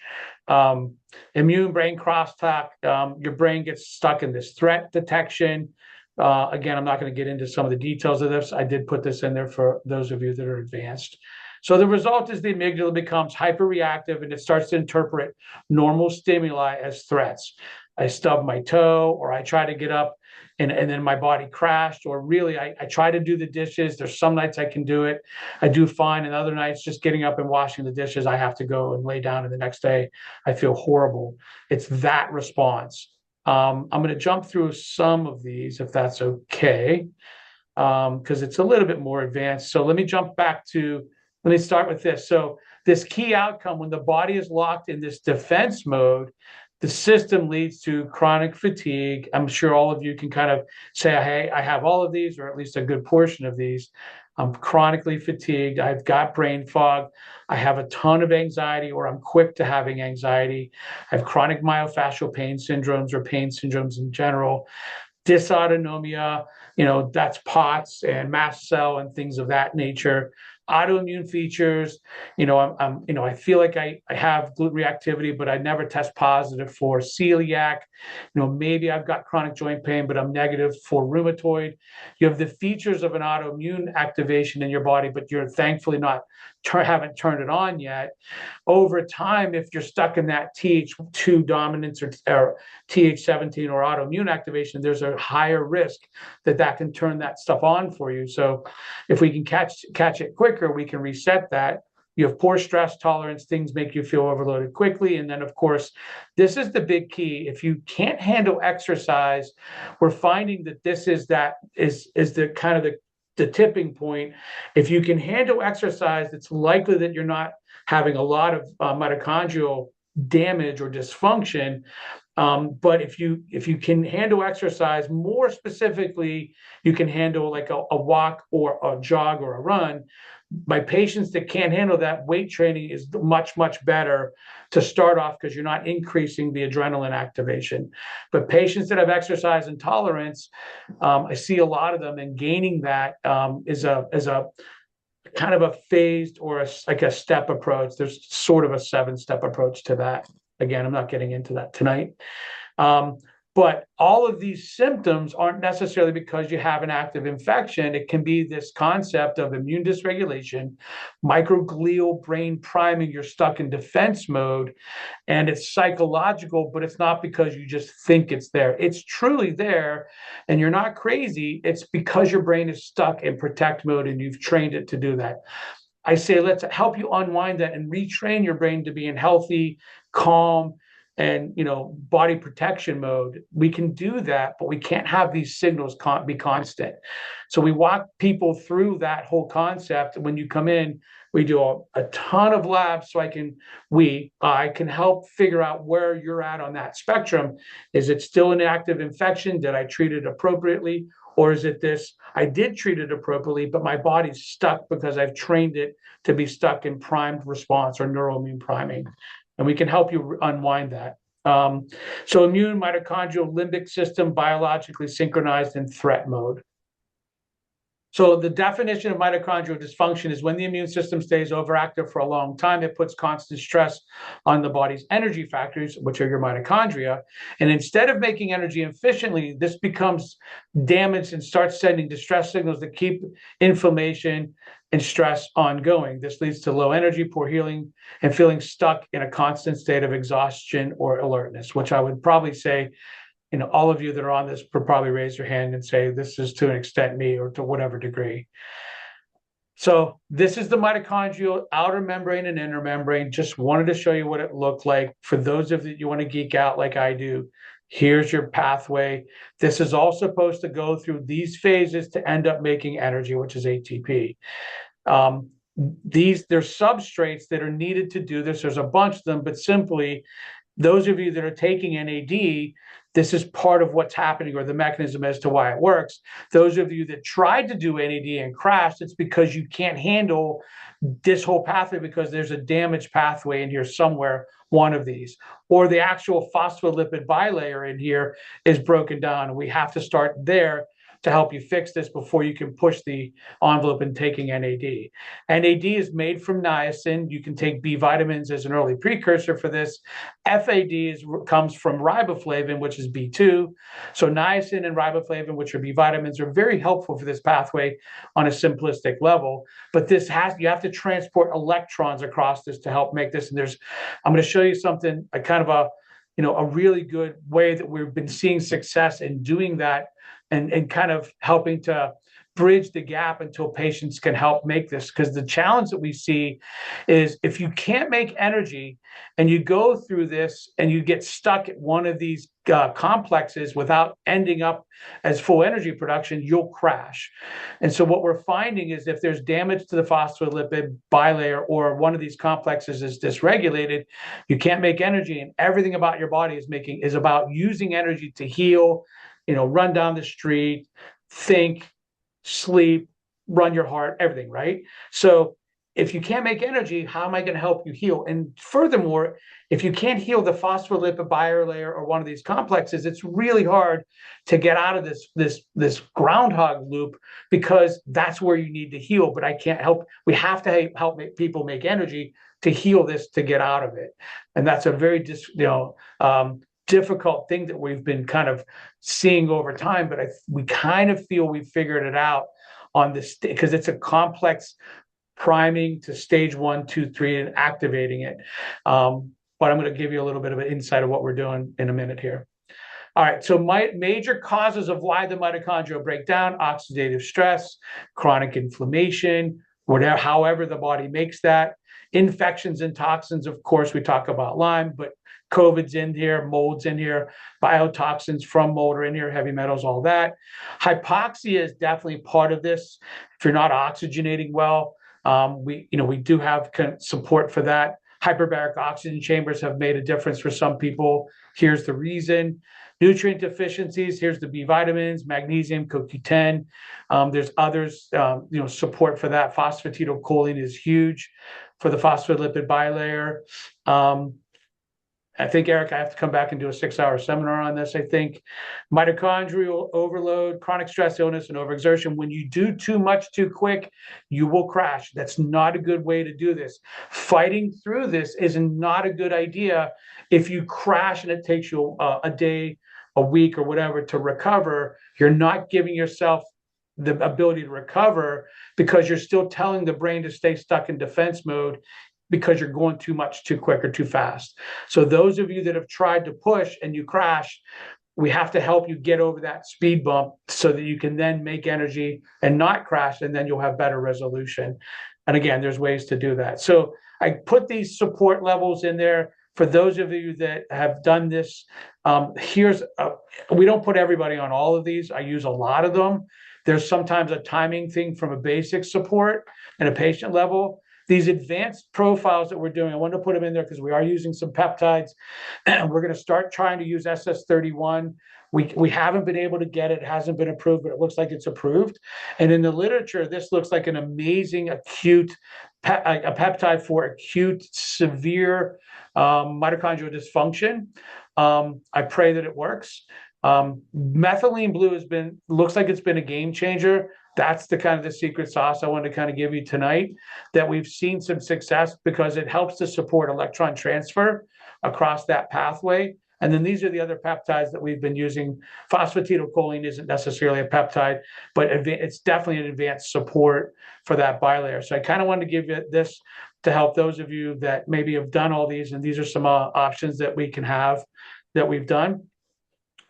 Immune brain crosstalk, your brain gets stuck in this threat detection. Again, I'm not going to get into some of the details of this. I did put this in there for those of you that are advanced. So the result is the amygdala becomes hyperreactive, and it starts to interpret normal stimuli as threats. I stubbed my toe, or I try to get up and then my body crashed, or really I try to do the dishes. There's some nights I can do it. I do fine. And other nights, just getting up and washing the dishes, I have to go and lay down. And the next day I feel horrible. It's that response. I'm going to jump through some of these if that's okay, because it's a little bit more advanced. So let me start with this. So this key outcome, when the body is locked in this defense mode, the system leads to chronic fatigue. I'm sure all of you can kind of say, hey, I have all of these, or at least a good portion of these. I'm chronically fatigued. I've got brain fog. I have a ton of anxiety, or I'm quick to having anxiety. I have chronic myofascial pain syndromes, or pain syndromes in general. Dysautonomia, that's POTS and mast cell and things of that nature. Autoimmune features, I feel like I have gluten reactivity, but I never test positive for celiac. Maybe I've got chronic joint pain, but I'm negative for rheumatoid. You have the features of an autoimmune activation in your body, but you're thankfully haven't turned it on yet. Over time, if you're stuck in that Th2 dominance or Th17 or autoimmune activation, there's a higher risk that can turn that stuff on for you. So if we can catch it quicker, we can reset that. You have poor stress tolerance, things make you feel overloaded quickly. And then, of course, this is the big key. If you can't handle exercise, we're finding that this is the kind of the tipping point. If you can handle exercise, it's likely that you're not having a lot of mitochondrial damage or dysfunction. But if you can handle exercise, more specifically, you can handle like a walk or a jog or a run. My patients that can't handle that, weight training is much, much better to start off, because you're not increasing the adrenaline activation. But patients that have exercise intolerance, I see a lot of them, and gaining that is a kind of a phased or like a step approach. There's sort of a 7-step approach to that. Again, I'm not getting into that tonight. But all of these symptoms aren't necessarily because you have an active infection. It can be this concept of immune dysregulation, microglial brain priming. You're stuck in defense mode, and it's psychological, but it's not because you just think it's there. It's truly there, and you're not crazy. It's because your brain is stuck in protect mode, and you've trained it to do that. I say, let's help you unwind that and retrain your brain to be in healthy, calm, and body protection mode. We can do that, but we can't have these signals be constant. So we walk people through that whole concept. When you come in, we do a ton of labs, so I can help figure out where you're at on that spectrum. Is it still an active infection? Did I treat it appropriately? Or is it this, I did treat it appropriately, but my body's stuck because I've trained it to be stuck in primed response or neuroimmune priming? And we can help you unwind that. So immune, mitochondrial, limbic system, biologically synchronized in threat mode. So the definition of mitochondrial dysfunction is when the immune system stays overactive for a long time. It puts constant stress on the body's energy factors, which are your mitochondria. And instead of making energy efficiently, this becomes damaged and starts sending distress signals that keep inflammation and stress ongoing. This leads to low energy, poor healing, and feeling stuck in a constant state of exhaustion or alertness, which I would probably say, all of you that are on this would probably raise your hand and say, this is to an extent me, or to whatever degree. So this is the mitochondrial outer membrane and inner membrane. Just wanted to show you what it looked like. For those of you want to geek out like I do, here's your pathway. This is all supposed to go through these phases to end up making energy, which is ATP. There's substrates that are needed to do this. There's a bunch of them, but simply, those of you that are taking NAD, this is part of what's happening, or the mechanism as to why it works. Those of you that tried to do NAD and crashed, it's because you can't handle this whole pathway, because there's a damaged pathway in here somewhere, one of these, or the actual phospholipid bilayer in here is broken down. We have to start there to help you fix this before you can push the envelope in taking NAD. NAD is made from niacin. You can take B vitamins as an early precursor for this. FAD comes from riboflavin, which is B2. So niacin and riboflavin, which are B vitamins, are very helpful for this pathway on a simplistic level. But you have to transport electrons across this to help make this. And I'm going to show you something, a kind of a really good way that we've been seeing success in doing that, and kind of helping to bridge the gap until patients can help make this. Because the challenge that we see is if you can't make energy and you go through this and you get stuck at one of these complexes without ending up as full energy production, you'll crash. And so what we're finding is if there's damage to the phospholipid bilayer or one of these complexes is dysregulated, you can't make energy, and everything about your body is about using energy to heal, run down the street, think, sleep, run your heart, everything, right? So if you can't make energy, how am I going to help you heal? And furthermore, if you can't heal the phospholipid bilayer or one of these complexes, it's really hard to get out of this groundhog loop, because that's where you need to heal. But I can't help. We have to help people make energy to heal this, to get out of it. And that's a very difficult thing that we've been kind of seeing over time. But we kind of feel we've figured it out on this, because it's a complex priming to stage 1, 2, 3, and activating it. But I'm going to give you a little bit of an insight of what we're doing in a minute here. All right, so major causes of why the mitochondria break down: oxidative stress, chronic inflammation, whatever, however the body makes that. Infections and toxins, of course, we talk about Lyme, but COVID's in here, mold's in here, biotoxins from mold are in here, heavy metals, all that. Hypoxia is definitely part of this. If you're not oxygenating well, we do have support for that. Hyperbaric oxygen chambers have made a difference for some people. Here's the reason. Nutrient deficiencies, here's the B vitamins, magnesium, CoQ10. There's others, support for that. Phosphatidylcholine is huge for the phospholipid bilayer. I think, Eric, I have to come back and do a 6-hour seminar on this, I think. Mitochondrial overload, chronic stress, illness, and overexertion. When you do too much too quick, you will crash. That's not a good way to do this. Fighting through this is not a good idea. If you crash and it takes you a day, a week, or whatever to recover, you're not giving yourself the ability to recover, because you're still telling the brain to stay stuck in defense mode, because you're going too much too quick or too fast. So those of you that have tried to push and you crash, we have to help you get over that speed bump so that you can then make energy and not crash, and then you'll have better resolution. And again, there's ways to do that. So I put these support levels in there for those of you that have done this. We don't put everybody on all of these. I use a lot of them. There's sometimes a timing thing from a basic support and a patient level. These advanced profiles that we're doing, I wanted to put them in there because we are using some peptides, and we're going to start trying to use SS31. We haven't been able to get it. It hasn't been approved, but it looks like it's approved. And in the literature, this looks like an amazing a peptide for acute, severe mitochondrial dysfunction. I pray that it works. Methylene blue looks like it's been a game changer. That's the kind of the secret sauce I want to kind of give you tonight, that we've seen some success because it helps to support electron transfer across that pathway. And then these are the other peptides that we've been using. Phosphatidylcholine isn't necessarily a peptide, but it's definitely an advanced support for that bilayer. So I kind of wanted to give you this to help those of you that maybe have done all these, and these are some options that we can have that we've done.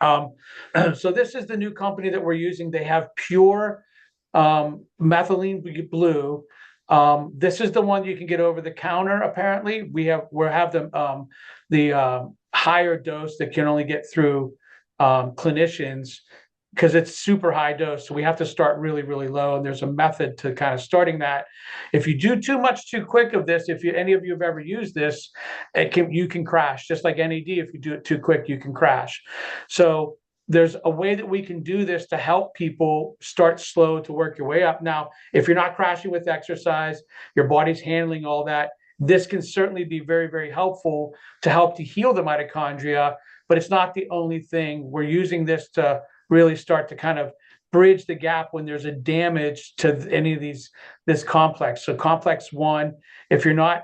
So this is the new company that we're using. They have pure methylene blue. This is the one you can get over the counter. Apparently, we have the higher dose that can only get through clinicians, because it's super high dose. So we have to start really, really low. And there's a method to kind of starting that. If you do too much too quick of this, any of you have ever used this, you can crash. Just like NAD, if you do it too quick, you can crash. So there's a way that we can do this to help people start slow to work your way up. Now, if you're not crashing with exercise, your body's handling all that, this can certainly be very, very helpful to help to heal the mitochondria, but it's not the only thing. We're using this to really start to kind of bridge the gap when there's a damage to any of this complex. So complex 1, if you're not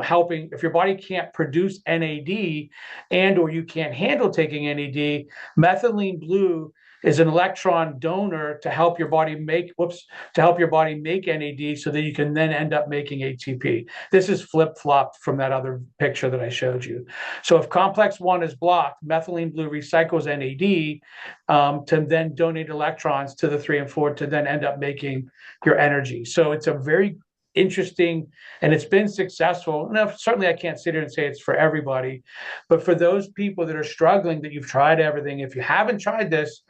helping, if your body can't produce NAD and or you can't handle taking NAD, methylene blue is an electron donor to help your body make NAD so that you can then end up making ATP. This is flip-flopped from that other picture that I showed you. So if complex 1 is blocked, methylene blue recycles NAD to then donate electrons to the 3 and 4 to then end up making your energy. So it's a very interesting, and it's been successful. Now, certainly I can't sit here and say it's for everybody, but for those people that are struggling, that you've tried everything, if you haven't tried this,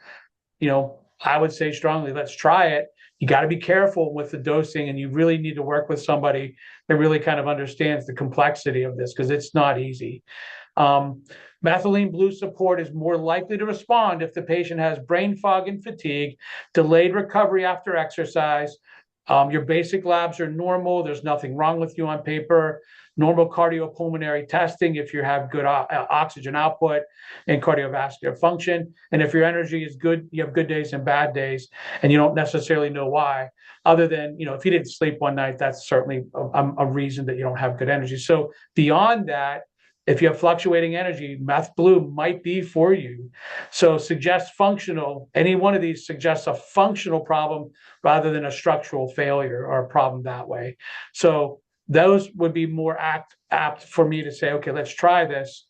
I would say strongly, let's try it. You got to be careful with the dosing, and you really need to work with somebody that really kind of understands the complexity of this, because it's not easy. Methylene blue support is more likely to respond if the patient has brain fog and fatigue, delayed recovery after exercise. Your basic labs are normal. There's nothing wrong with you on paper. Normal cardiopulmonary testing if you have good oxygen output and cardiovascular function. And if your energy is good, you have good days and bad days, and you don't necessarily know why. Other than, if you didn't sleep one night, that's certainly a reason that you don't have good energy. So beyond that, if you have fluctuating energy, meth blue might be for you. So suggest functional. Any one of these suggests a functional problem rather than a structural failure or a problem that way. So those would be more apt for me to say, okay, let's try this.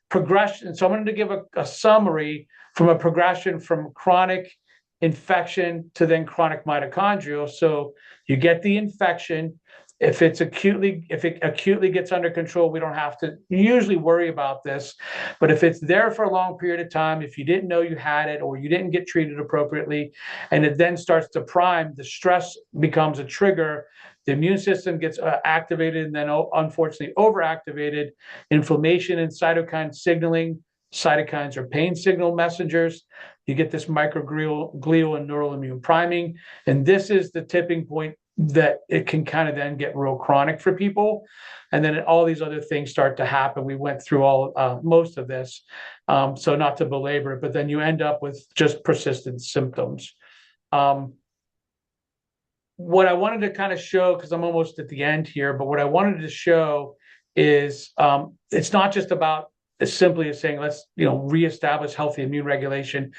Progression. So I'm going to give a summary from a progression from chronic infection to then chronic mitochondrial. So you get the infection. If it acutely gets under control, we don't have to usually worry about this. But if it's there for a long period of time, if you didn't know you had it or you didn't get treated appropriately, and it then starts to prime, the stress becomes a trigger. The immune system gets activated and then unfortunately overactivated. Inflammation and cytokine signaling. Cytokines are pain signal messengers. You get this microglial and neural immune priming. And this is the tipping point that it can kind of then get real chronic for people. And then all these other things start to happen. We went through most of this, so not to belabor it, but then you end up with just persistent symptoms. What I wanted to kind of show, because I'm almost at the end here, but what I wanted to show is it's not just about as simply as saying, let's reestablish healthy immune regulation.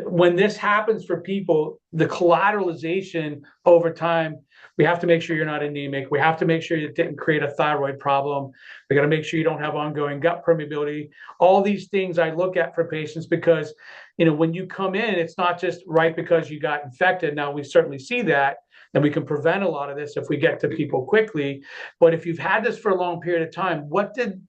When this happens for people, the collateralization over time, we have to make sure you're not anemic. We have to make sure you didn't create a thyroid problem. We got to make sure you don't have ongoing gut permeability. All these things I look at for patients, because when you come in, it's not just right because you got infected. Now we certainly see that, and we can prevent a lot of this if we get to people quickly. But if you've had this for a long period of time, what did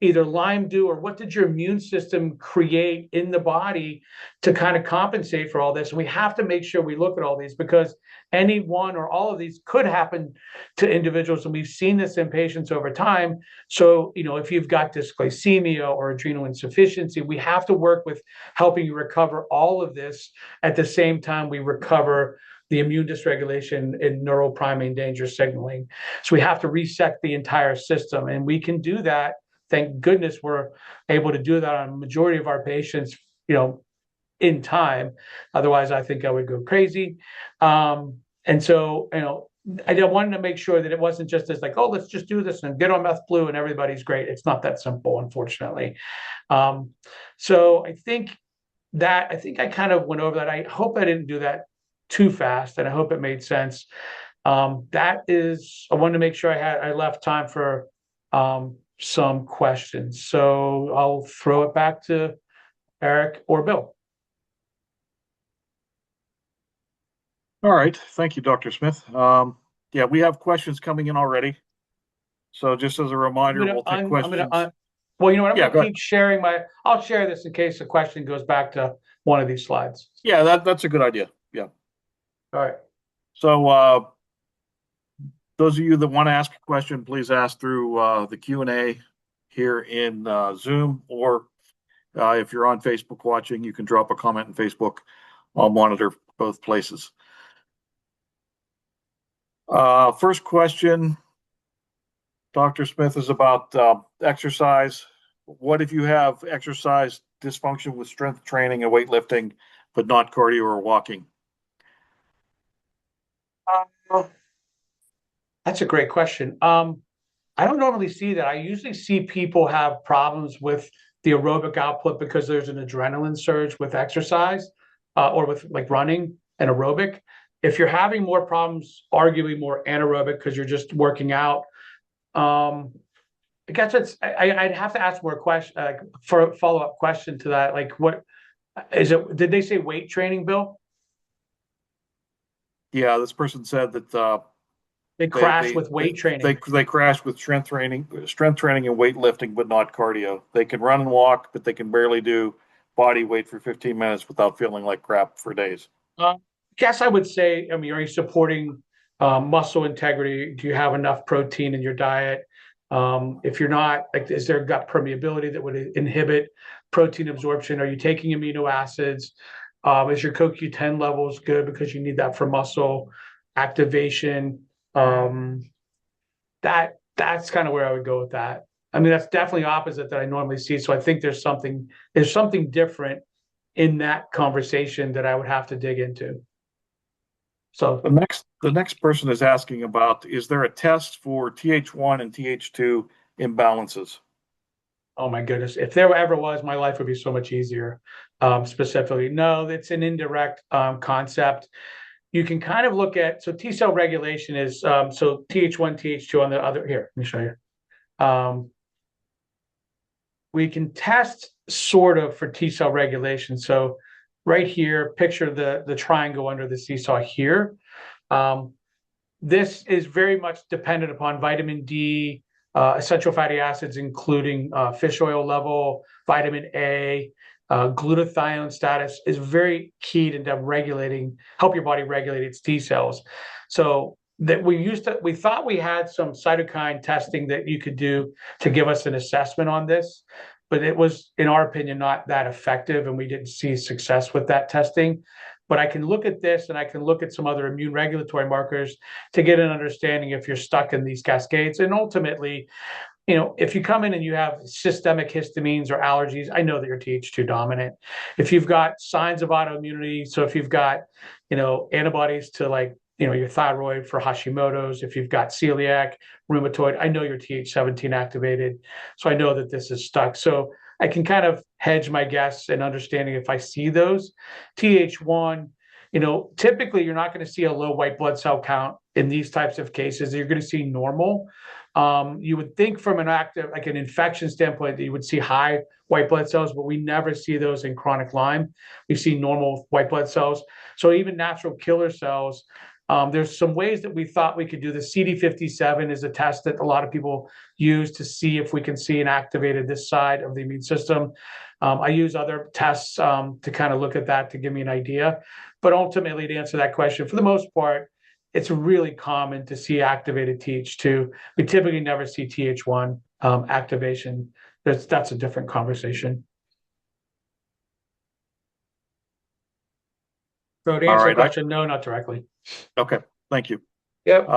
either Lyme do, or what did your immune system create in the body to kind of compensate for all this? And we have to make sure we look at all these, because any one or all of these could happen to individuals. And we've seen this in patients over time. So, if you've got dysglycemia or adrenal insufficiency, we have to work with helping you recover all of this at the same time we recover the immune dysregulation and neuropriming danger signaling. So we have to reset the entire system, and we can do that. Thank goodness we're able to do that on a majority of our patients, in time. Otherwise, I think I would go crazy. And so, I wanted to make sure that it wasn't just as like, oh, let's just do this and get on meth blue and everybody's great. It's not that simple, unfortunately. So I think I kind of went over that. I hope I didn't do that too fast, and I hope it made sense. I wanted to make sure I left time for some questions. So I'll throw it back to Eric or Bill. All right. Thank you, Dr. Smith. Yeah, we have questions coming in already. So just as a reminder, we'll take questions. Well, you know what? I'm going to keep sharing I'll share this in case the question goes back to one of these slides. Yeah, that's a good idea. Yeah. All right. So those of you that want to ask a question, please ask through the Q&A here in Zoom, or if you're on Facebook watching, you can drop a comment on Facebook. I'll monitor both places. First question, Dr. Smith, is about exercise. What if you have exercise dysfunction with strength training and weightlifting, but not cardio or walking? That's a great question. I don't normally see that. I usually see people have problems with the aerobic output because there's an adrenaline surge with exercise or with like running and aerobic. If you're having more problems, arguably more anaerobic because you're just working out, I guess I'd have to ask more question for a follow-up question to that. Like, what is it? Did they say weight training, Bill? Yeah, this person said that They they crash they with weight training. they crash with strength training and weightlifting, but not cardio. They can run and walk, but they can barely do body weight for 15 minutes without feeling like crap for days. Guess I would say, I mean, are you supporting muscle integrity? Do you have enough protein in your diet? If you're not, like, is there gut permeability that would inhibit protein absorption? Are you taking amino acids? Is your CoQ10 levels good because you need that for muscle activation? That's kind of where I would go with that. I mean, that's definitely opposite that I normally see. So I think there's something different in that conversation that I would have to dig into. So The next person is asking about, is there a test for Th1 and Th2 imbalances? oh my goodness, if there ever was, my life would be so much easier. Specifically, no, it's an indirect concept. You can kind of look at, so T cell regulation is so Th1, Th2 on the other, here, let me show you. We can test sort of for T cell regulation. So right here, picture the triangle under the seesaw here. This is very much dependent upon vitamin D, essential fatty acids, including fish oil level, vitamin A, glutathione status is very key to regulating, help your body regulate its T cells. So that we thought we had some cytokine testing that you could do to give us an assessment on this, but it was, in our opinion, not that effective, and we didn't see success with that testing. But I can look at this and I can look at some other immune regulatory markers to get an understanding if you're stuck in these cascades. And ultimately, if you come in and you have systemic histamines or allergies, I know that you're Th2 dominant. If you've got signs of autoimmunity, so if you've got, antibodies to, like, your thyroid for Hashimoto's, if you've got celiac, rheumatoid, I know you're Th17 activated. So I know that this is stuck. So I can kind of hedge my guess and understanding if I see those. Th1, typically you're not going to see a low white blood cell count in these types of cases. You're going to see normal. You would think from an infection standpoint that you would see high white blood cells, but we never see those in chronic Lyme. We see normal white blood cells. So even natural killer cells, there's some ways that we thought we could do. The CD57 is a test that a lot of people use to see if we can see an activated this side of the immune system. I use other tests to kind of look at that to give me an idea. But ultimately, to answer that question, for the most part, it's really common to see activated Th2. We typically never see Th1 activation. That's a different conversation. So to answer the question, no, not directly. Okay, thank you. Yep.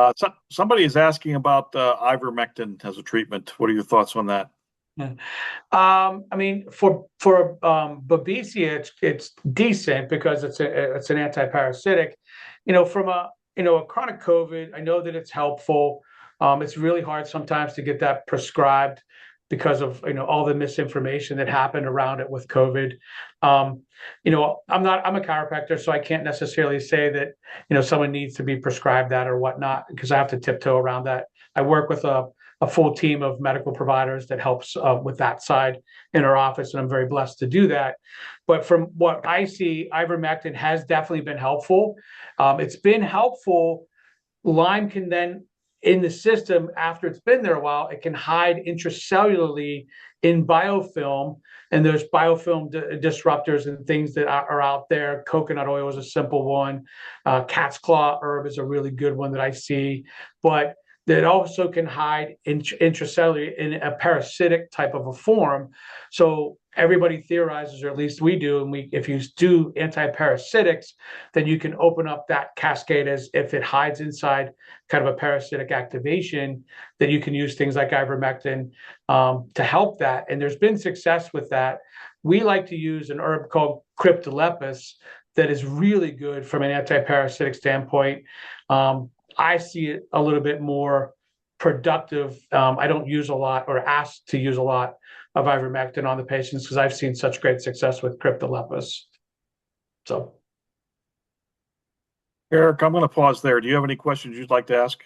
Somebody is asking about ivermectin as a treatment. What are your thoughts on that? I mean, for Babesia, it's decent because it's an antiparasitic. From a chronic COVID, I know that it's helpful. It's really hard sometimes to get that prescribed because of all the misinformation that happened around it with COVID. I'm a chiropractor, so I can't necessarily say that someone needs to be prescribed that or whatnot, because I have to tiptoe around that. I work with a full team of medical providers that helps with that side in our office, and I'm very blessed to do that. But from what I see, ivermectin has definitely been helpful. It's been helpful. Lyme can then, in the system, after it's been there a while, it can hide intracellularly in biofilm, and there's biofilm disruptors and things that are out there. Coconut oil is a simple one. Cat's claw herb is a really good one that I see, but that also can hide intracellular in a parasitic type of a form. So everybody theorizes, or at least we do, and if you do antiparasitics, then you can open up that cascade as if it hides inside kind of a parasitic activation, that you can use things like ivermectin to help that. And there's been success with that. We like to use an herb called Cryptolepis that is really good from an antiparasitic standpoint. I see it a little bit more productive. I don't use a lot, or ask to use a lot, of ivermectin on the patients because I've seen such great success with cryptolepis. So, Eric, I'm going to pause there. Do you have any questions you'd like to ask?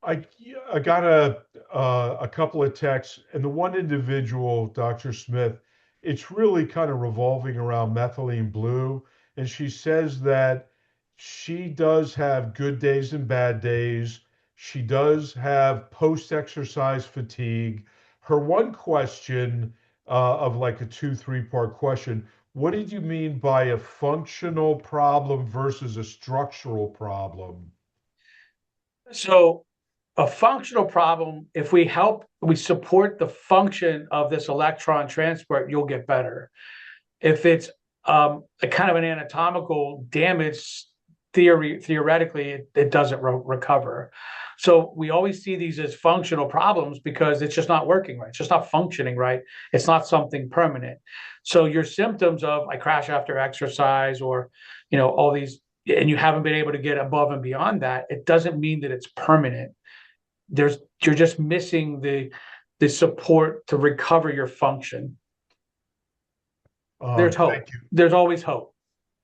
I I got a couple of texts, and the one individual, Dr. Smith, it's really kind of revolving around methylene blue, and she says that she does have good days and bad days. She does have post-exercise fatigue. Her one question, of like a two, three-part question, what did you mean by a functional problem versus a structural problem? so a functional problem, if we support the function of this electron transport, you'll get better. If it's a kind of an anatomical damage, theoretically, it doesn't recover. So we always see these as functional problems because it's just not working right. It's just not functioning right. It's not something permanent. So your symptoms of I crash after exercise or, all these, and you haven't been able to get above and beyond that, it doesn't mean that it's permanent. You're just missing the support to recover your function. There's hope. Thank you. There's always hope.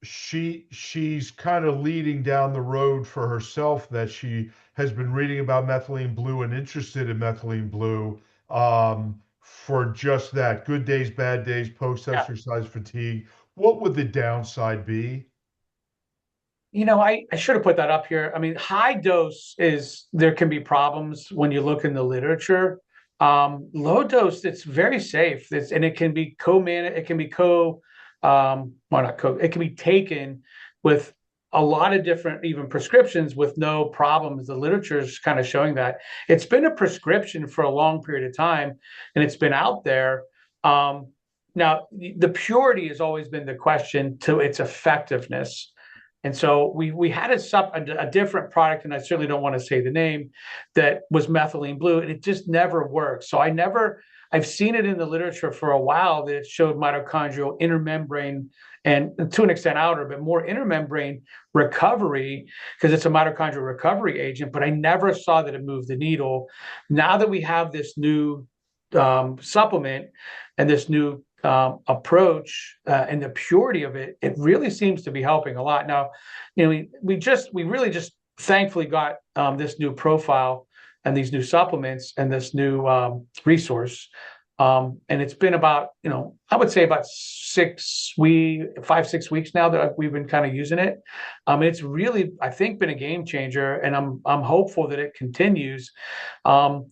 She's kind of leading down the road for herself that she has been reading about methylene blue and interested in methylene blue, for just that good days, bad days, post Yeah. exercise fatigue. What would the downside be? I should have put that up here. I mean, high dose there can be problems when you look in the literature. Low dose, it's very safe. And it can be it can be well, not it can be taken with a lot of different even prescriptions with no problems. The literature is kind of showing that it's been a prescription for a long period of time and it's been out there. Now, the purity has always been the question to its effectiveness. And so we had a different product, and I certainly don't want to say the name, that was methylene blue, and it just never worked. So I've seen it in the literature for a while that it showed mitochondrial intermembrane and to an extent outer, but more intermembrane recovery because it's a mitochondrial recovery agent, but I never saw that it moved the needle. Now that we have this new supplement and this new approach and the purity of it, it really seems to be helping a lot. Now, we really just thankfully got this new profile and these new supplements and this new resource. And it's been about, I would say about 5-6 weeks now that we've been kind of using it. It's really, I think, been a game changer, and I'm hopeful that it continues. I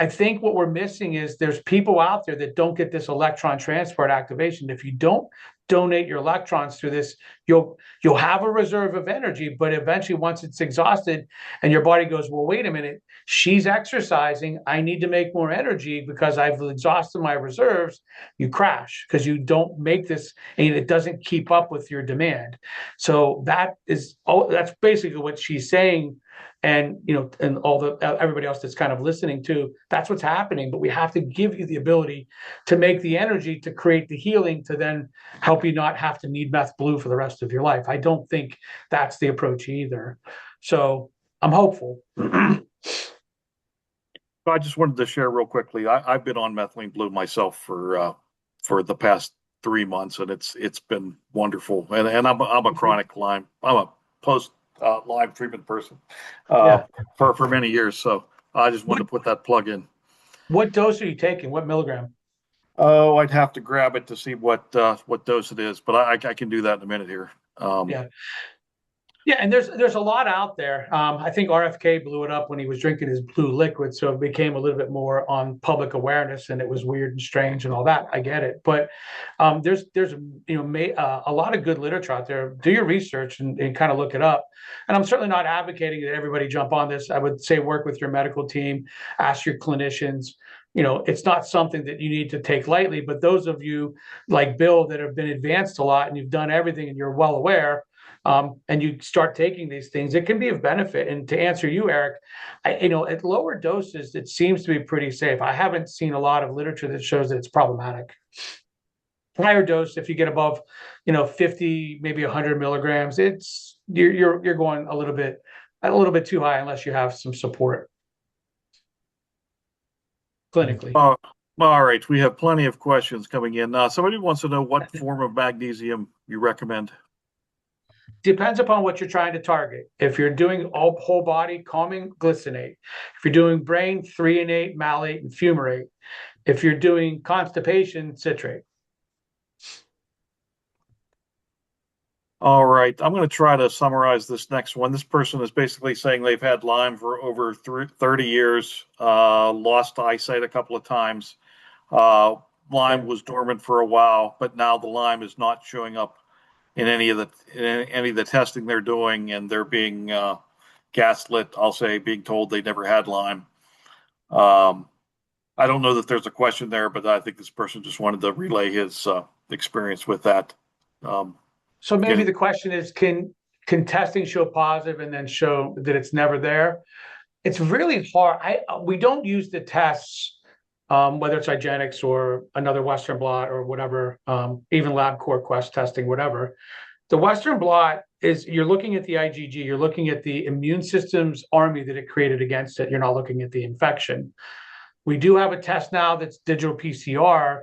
think what we're missing is there's people out there that don't get this electron transport activation. If you don't donate your electrons through this, you'll have a reserve of energy, but eventually once it's exhausted and your body goes, well, wait a minute, she's exercising, I need to make more energy because I've exhausted my reserves, you crash because you don't make this and it doesn't keep up with your demand. So that's basically what she's saying. And and everybody else that's kind of listening to, that's what's happening. But we have to give you the ability to make the energy to create the healing to then help you not have to need meth blue for the rest of your life. I don't think that's the approach either. So I'm hopeful. I just wanted to share real quickly. I've been on methylene blue myself for the past 3 months, and it's been wonderful. And I'm a chronic Lyme. I'm a post Lyme treatment person for many years. So I just wanted to put that plug in. What dose are you taking? What milligram? Oh, I'd have to grab it to see what dose it is, but I can do that in a minute here. Yeah. Yeah, and there's a lot out there. I think RFK blew it up when he was drinking his blue liquid, so it became a little bit more on public awareness, and it was weird and strange and all that. I get it, but there's a lot of good literature out there. Do your research and kind of look it up. And I'm certainly not advocating that everybody jump on this. I would say work with your medical team, ask your clinicians. It's not something that you need to take lightly, but those of you like Bill that have been advanced a lot and you've done everything and you're well aware. And you start taking these things, it can be of benefit. And to answer you, Eric, at lower doses, it seems to be pretty safe. I haven't seen a lot of literature that shows that it's problematic. Higher dose, if you get above, 50, maybe 100 milligrams, you're going a little bit too high unless you have some support clinically. All right, we have plenty of questions coming in. Somebody wants to know what form of magnesium you recommend. Depends upon what you're trying to target. If you're doing all whole body, calming, glycinate. If you're doing brain, threonate, malate, and fumarate. If you're doing constipation, citrate. All right, I'm going to try to summarize this next one. This person is basically saying they've had Lyme for over 30 years, lost eyesight a couple of times. Lyme was dormant for a while, but now the Lyme is not showing up in any of the testing they're doing, and they're being gaslit. I'll say, being told they never had Lyme. I don't know that there's a question there, but I think this person just wanted to relay his experience with that. So maybe the question is, can testing show positive and then show that it's never there? It's really hard. We don't use the tests, whether it's IGeneX or another Western blot or whatever, even LabCorp Quest testing, whatever. The Western blot is, you're looking at the IgG, you're looking at the immune system's army that it created against it. You're not looking at the infection. We do have a test now that's digital PCR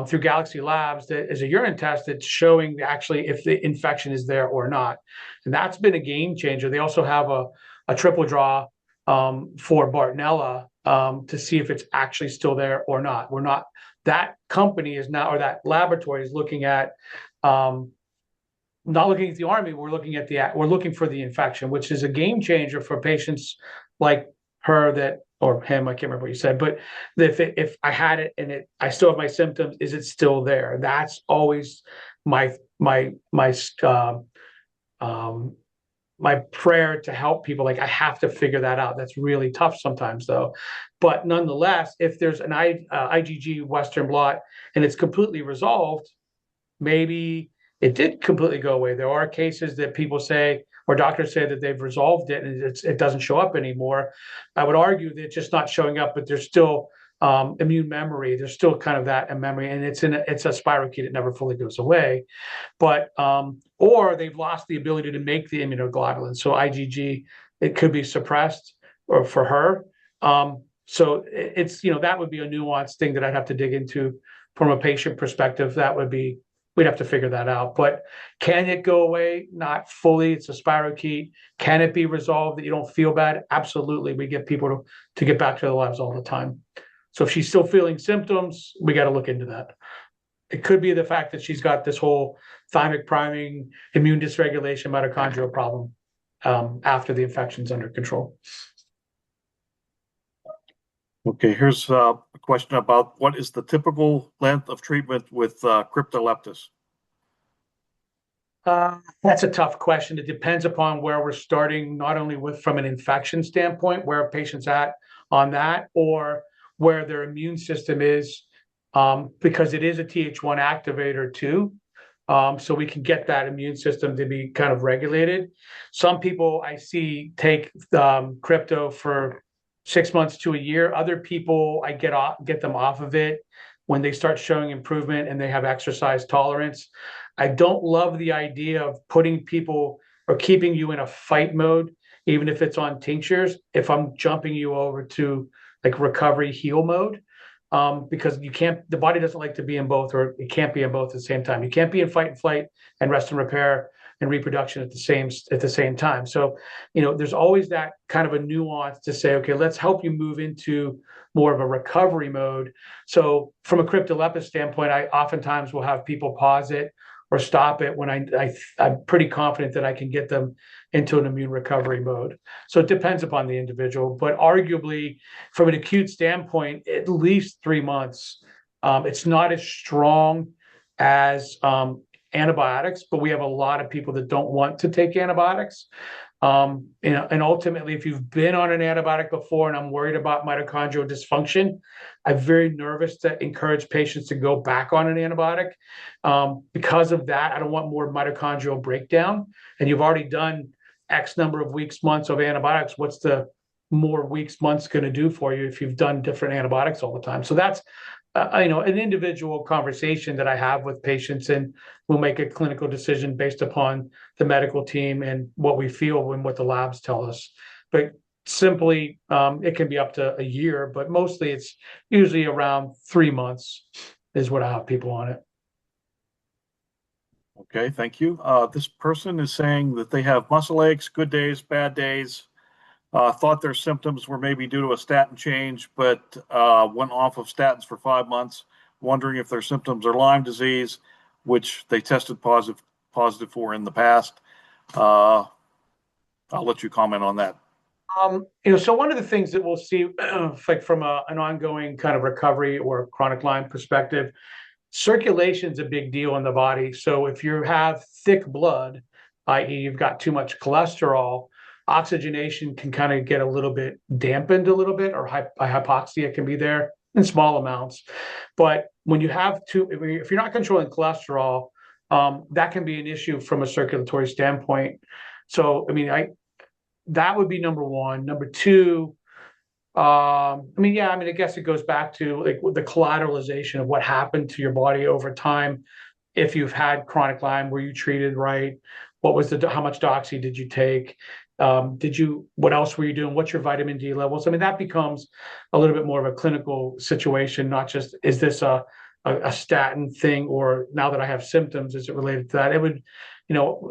through Galaxy Labs that is a urine test that's showing actually if the infection is there or not. And that's been a game changer. They also have a triple draw for Bartonella to see if it's actually still there or not. That company is now, or that laboratory is looking at, not looking at the army, we're looking for the infection, which is a game changer for patients like her or him, I can't remember what you said, but if I had it and I still have my symptoms, is it still there? That's always my prayer to help people. Like, I have to figure that out. That's really tough sometimes though. But nonetheless, if there's an IgG Western blot and it's completely resolved, maybe it did completely go away. There are cases that people say, or doctors say, that they've resolved it and it doesn't show up anymore. I would argue that it's just not showing up, but there's still immune memory. There's still kind of that memory, and it's a spirochete that never fully goes away. But or they've lost the ability to make the immunoglobulin. So IgG, it could be suppressed, or for her. So it's, that would be a nuanced thing that I'd have to dig into from a patient perspective. We'd have to figure that out. But can it go away? Not fully. It's a spirochete. Can it be resolved that you don't feel bad? Absolutely. We get people to get back to their lives all the time. So if she's still feeling symptoms, we got to look into that. It could be the fact that she's got this whole thymic priming, immune dysregulation, mitochondrial problem after the infection's under control. Okay, here's a question about what is the typical length of treatment with cryptoleptis? That's a tough question. It depends upon where we're starting, not only from an infection standpoint, where a patient's at on that, or where their immune system is, because it is a Th1 activator too. So we can get that immune system to be kind of regulated. Some people I see take crypto for 6 months to a year. Other people, I get them off of it when they start showing improvement and they have exercise tolerance. I don't love the idea of putting people or keeping you in a fight mode, even if it's on tinctures, if I'm jumping you over to like recovery heal mode, because the body doesn't like to be in both, or it can't be in both at the same time. You can't be in fight and flight and rest and repair and reproduction at the same time. So, there's always that kind of a nuance to say, okay, let's help you move into more of a recovery mode. So from a cryptolepis standpoint, I oftentimes will have people pause it or stop it when I'm pretty confident that I can get them into an immune recovery mode. So it depends upon the individual, but arguably from an acute standpoint, at least 3 months. It's not as strong as antibiotics, but we have a lot of people that don't want to take antibiotics. And ultimately, if you've been on an antibiotic before and I'm worried about mitochondrial dysfunction, I'm very nervous to encourage patients to go back on an antibiotic. Because of that, I don't want more mitochondrial breakdown. And you've already done X number of weeks, months of antibiotics. What's the more weeks, months going to do for you if you've done different antibiotics all the time? So that's an individual conversation that I have with patients, and we'll make a clinical decision based upon the medical team and what we feel and what the labs tell us. But simply, it can be up to a year, but mostly it's usually around 3 months is what I have people on it. Okay, thank you. This person is saying that they have muscle aches, good days, bad days. Thought their symptoms were maybe due to a statin change, but went off of statins for 5 months, wondering if their symptoms are Lyme disease, which they tested positive for in the past. I'll let you comment on that. So one of the things that we'll see, like from an ongoing kind of recovery or chronic Lyme perspective, circulation is a big deal in the body. So if you have thick blood, i.e., you've got too much cholesterol, oxygenation can kind of get a little bit dampened a little bit, or hypoxia can be there in small amounts. But when you have if you're not controlling cholesterol, that can be an issue from a circulatory standpoint. So, I mean, that would be number one. Number two, I guess it goes back to like the collateralization of what happened to your body over time. If you've had chronic Lyme, were you treated right? What was how much doxy did you take? What else were you doing? What's your vitamin D levels? I mean, that becomes a little bit more of a clinical situation, not just, is this a statin thing, or now that I have symptoms, is it related to that? It would,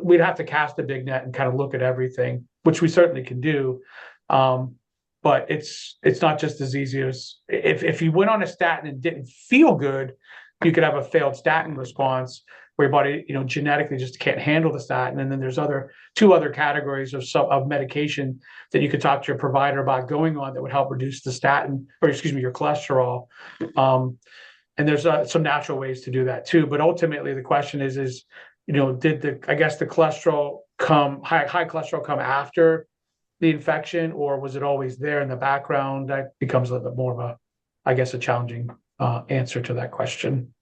we'd have to cast a big net and kind of look at everything, which we certainly can do. But it's not just as easy as if you went on a statin and didn't feel good, you could have a failed statin response where your body, genetically just can't handle the statin. And then there's two other categories of medication that you could talk to your provider about going on that would help reduce the statin, or excuse me, your cholesterol. And there's some natural ways to do that too. But ultimately, the question is, did the cholesterol high cholesterol come after the infection, or was it always there in the background? That becomes a little bit more of a challenging answer to that question.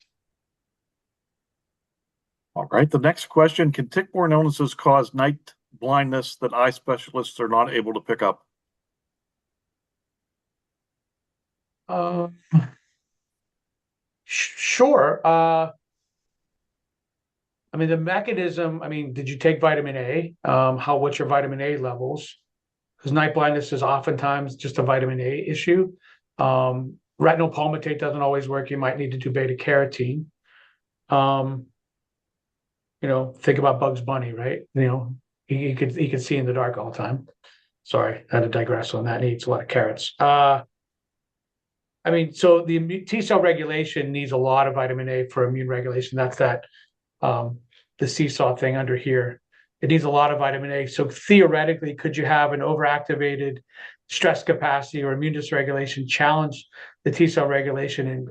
All right. The next question: can tick-borne illnesses cause night blindness that eye specialists are not able to pick up? Sure. The mechanism. Did you take vitamin A? What's your vitamin A levels? Because night blindness is oftentimes just a vitamin A issue. Retinol palmitate doesn't always work. You might need to do beta carotene. Think about Bugs Bunny, right? He could see in the dark all the time. Sorry, I had to digress on that. He eats a lot of carrots. So the T cell regulation needs a lot of vitamin A for immune regulation. That's the seesaw thing under here. It needs a lot of vitamin A. So theoretically, could you have an overactivated stress capacity or immune dysregulation challenge the T cell regulation and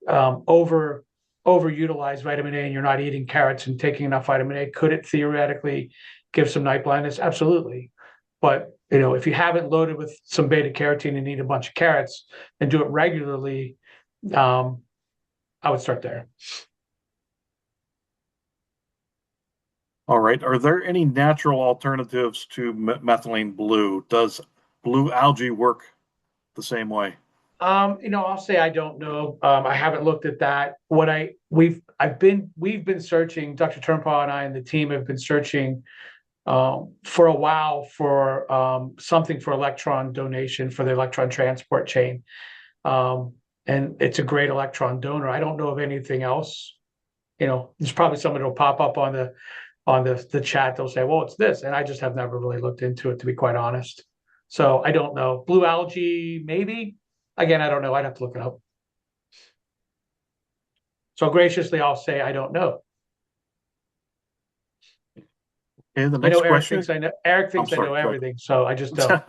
overutilize vitamin A, and you're not eating carrots and taking enough vitamin A? Could it theoretically give some night blindness? Absolutely. But if you haven't loaded with some beta carotene and eat a bunch of carrots and do it regularly, I would start there. All right. Are there any natural alternatives to methylene blue? Does blue algae work the same way? I'll say I don't know. I haven't looked at that. We've been searching. Dr. Turnpaugh and I and the team have been searching for a while for something for electron donation for the electron transport chain, and it's a great electron donor. I don't know of anything else. There's probably somebody will pop up on the chat. They'll say, "Well, it's this," and I just have never really looked into it, to be quite honest. So I don't know. Blue algae, maybe. Again, I don't know. I'd have to look it up. So graciously, I'll say I don't know. Okay, the next question. Eric thinks I know everything, so I just don't.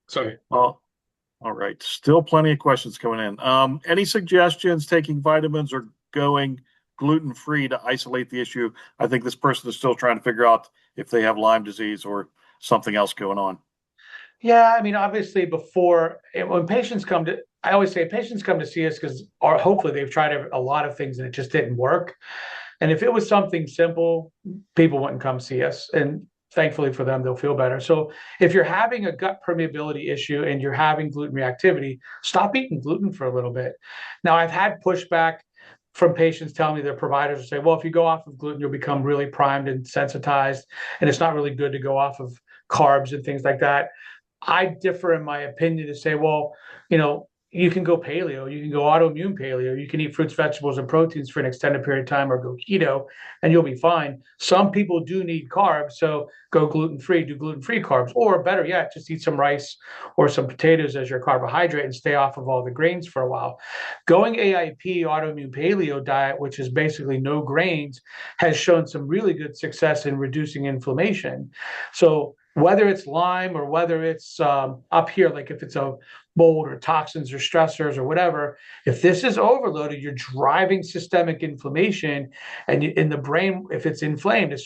Sorry. All right. Still plenty of questions coming in. Any suggestions taking vitamins or going gluten-free to isolate the issue? I think this person is still trying to figure out if they have Lyme disease or something else going on. Yeah, obviously when patients I always say patients come to see us or hopefully they've tried a lot of things and it just didn't work. And if it was something simple, people wouldn't come see us. And thankfully for them, they'll feel better. So if you're having a gut permeability issue and you're having gluten reactivity, stop eating gluten for a little bit. Now, I've had pushback from patients telling me their providers will say, well, if you go off of gluten, you'll become really primed and sensitized, and it's not really good to go off of carbs and things like that. I differ in my opinion to say, well, you can go paleo, you can go autoimmune paleo, you can eat fruits, vegetables, and proteins for an extended period of time, or go keto, and you'll be fine. Some people do need carbs, so go gluten-free, do gluten-free carbs, or better yet, just eat some rice or some potatoes as your carbohydrate and stay off of all the grains for a while. Going AIP, autoimmune paleo diet, which is basically no grains, has shown some really good success in reducing inflammation. So whether it's Lyme or whether it's up here, like if it's a mold or toxins or stressors or whatever, if this is overloaded, you're driving systemic inflammation, and in the brain, if it's inflamed,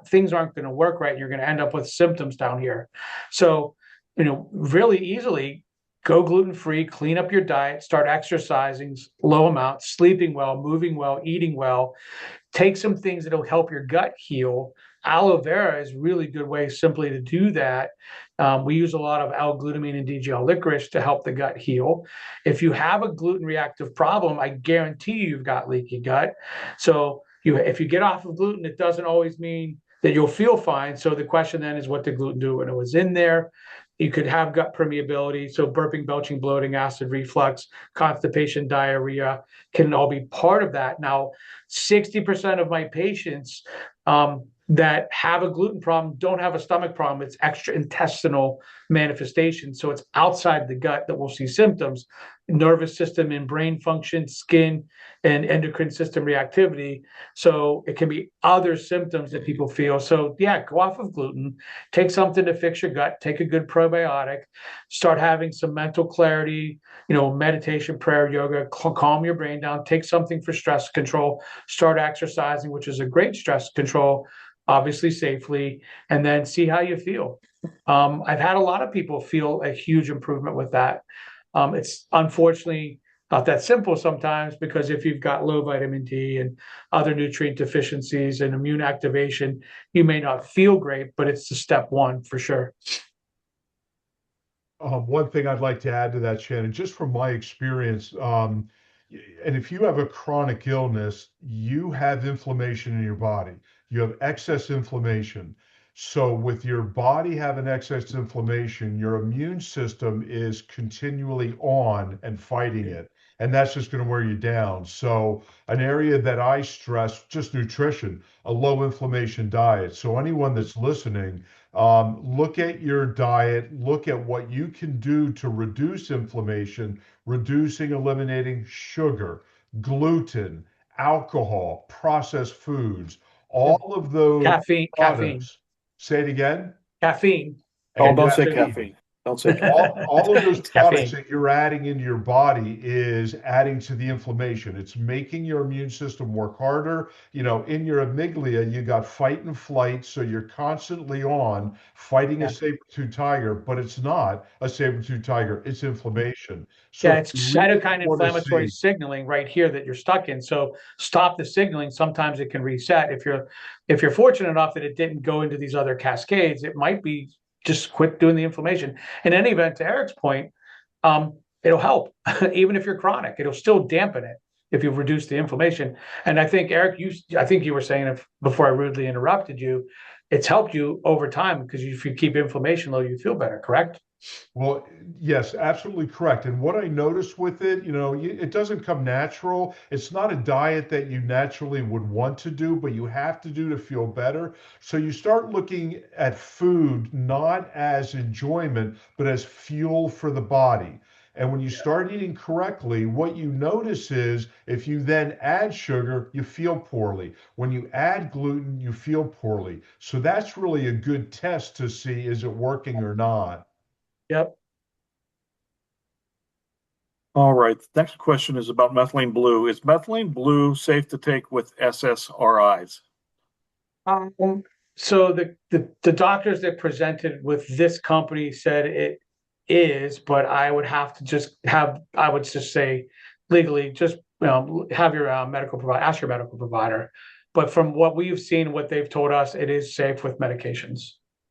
things aren't going to work right, and you're going to end up with symptoms down here. So, really easily go gluten-free, clean up your diet, start exercising low amounts, sleeping well, moving well, eating well. Take some things that'll help your gut heal. Aloe vera is a really good way simply to do that. We use a lot of L-glutamine and DGL licorice to help the gut heal. If you have a gluten reactive problem, I guarantee you've got leaky gut. So if you get off of gluten, it doesn't always mean that you'll feel fine. So the question then is, what did gluten do when it was in there? You could have gut permeability, so burping, belching, bloating, acid reflux, constipation, diarrhea can all be part of that. Now, 60% of my patients that have a gluten problem don't have a stomach problem. It's extra intestinal manifestation. So it's outside the gut that we'll see symptoms: nervous system and brain function, skin and endocrine system reactivity. So it can be other symptoms that people feel. So yeah, go off of gluten, take something to fix your gut, take a good probiotic, start having some mental clarity, meditation, prayer, yoga, calm your brain down, take something for stress control, start exercising, which is a great stress control, obviously safely, and then see how you feel. I've had a lot of people feel a huge improvement with that. It's unfortunately not that simple sometimes, because if you've got low vitamin D and other nutrient deficiencies and immune activation, you may not feel great, but it's the step one for sure. One thing I'd like to add to that, Shannon, just from my experience, and if you have a chronic illness, you have inflammation in your body. You have excess inflammation. So, with your body having excess inflammation, your immune system is continually on and fighting it. And that's just going to wear you down. So, an area that I stress, just nutrition, a low inflammation diet. So, anyone that's listening, look at your diet, look at what you can do to reduce inflammation, eliminating sugar, gluten, alcohol, processed foods, all of those Caffeine. Say it again. Caffeine. Oh, don't say caffeine. Don't say caffeine. All of those products Caffeine that you're adding into your body is adding to the inflammation. It's making your immune system work harder. In your amygdala, you got fight and flight, so you're constantly on fighting a saber-tooth tiger, but it's not a saber-tooth tiger, it's inflammation. So Yeah, it's cytokine inflammatory signaling right here that you're stuck in. So stop the signaling. Sometimes it can reset. If you're fortunate enough that it didn't go into these other cascades, it might be just quit doing the inflammation. In any event, to Eric's point, it'll help. Even if you're chronic, it'll still dampen it if you've reduced the inflammation. And I think, Eric, I think you were saying, before I rudely interrupted you, it's helped you over time, because if you keep inflammation low, you feel better, correct? Well, yes, absolutely correct. And what I noticed with it, it doesn't come natural. It's not a diet that you naturally would want to do, but you have to do to feel better. So you start looking at food not as enjoyment, but as fuel for the body. And when you start eating correctly, what you notice is if you then add sugar, you feel poorly. When you add gluten, you feel poorly. So that's really a good test to see, is it working or not? Yep. All right. The next question is about methylene blue. Is methylene blue safe to take with SSRIs? So the doctors that presented with this company said it is, but I would have to I would just say legally, just have your medical provider, ask your medical provider. But from what we've seen, what they've told us, it is safe with medications,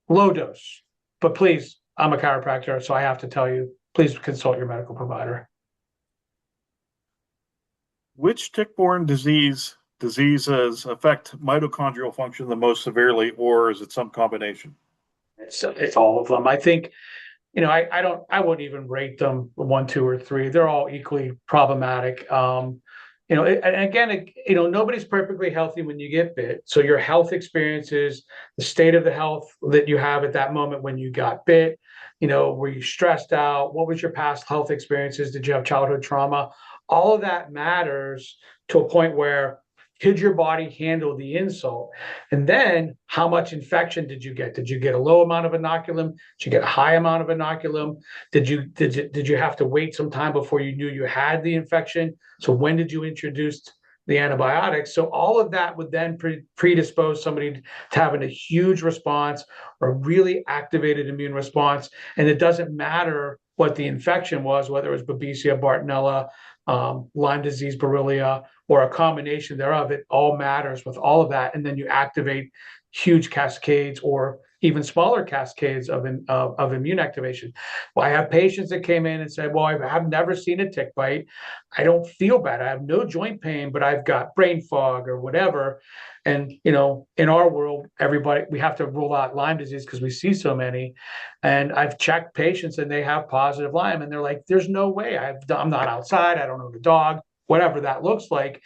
low dose. But please, I'm a chiropractor, so I have to tell you, please consult your medical provider. Which tick-borne diseases affect mitochondrial function the most severely, or is it some combination? It's all of them. I think, I wouldn't even rate them one, two, or three. They're all equally problematic. And again, nobody's perfectly healthy when you get bit. So your health experiences, the state of the health that you have at that moment when you got bit, were you stressed out? What was your past health experiences? Did you have childhood trauma? All of that matters to a point where could your body handle the insult? And then how much infection did you get? Did you get a low amount of inoculum? Did you get a high amount of inoculum? Did you have to wait some time before you knew you had the infection? So when did you introduce the antibiotics? So all of that would then predispose somebody to having a huge response or a really activated immune response. And it doesn't matter what the infection was, whether it was Babesia, Bartonella, Lyme disease, Borrelia, or a combination thereof. It all matters with all of that. And then you activate huge cascades or even smaller cascades of immune activation. Well, I have patients that came in and said, well, I've never seen a tick bite. I don't feel bad. I have no joint pain, but I've got brain fog or whatever. And, in our world, we have to rule out Lyme disease because we see so many. And I've checked patients and they have positive Lyme and they're like, there's no way I'm not outside. I don't know the dog, whatever that looks like.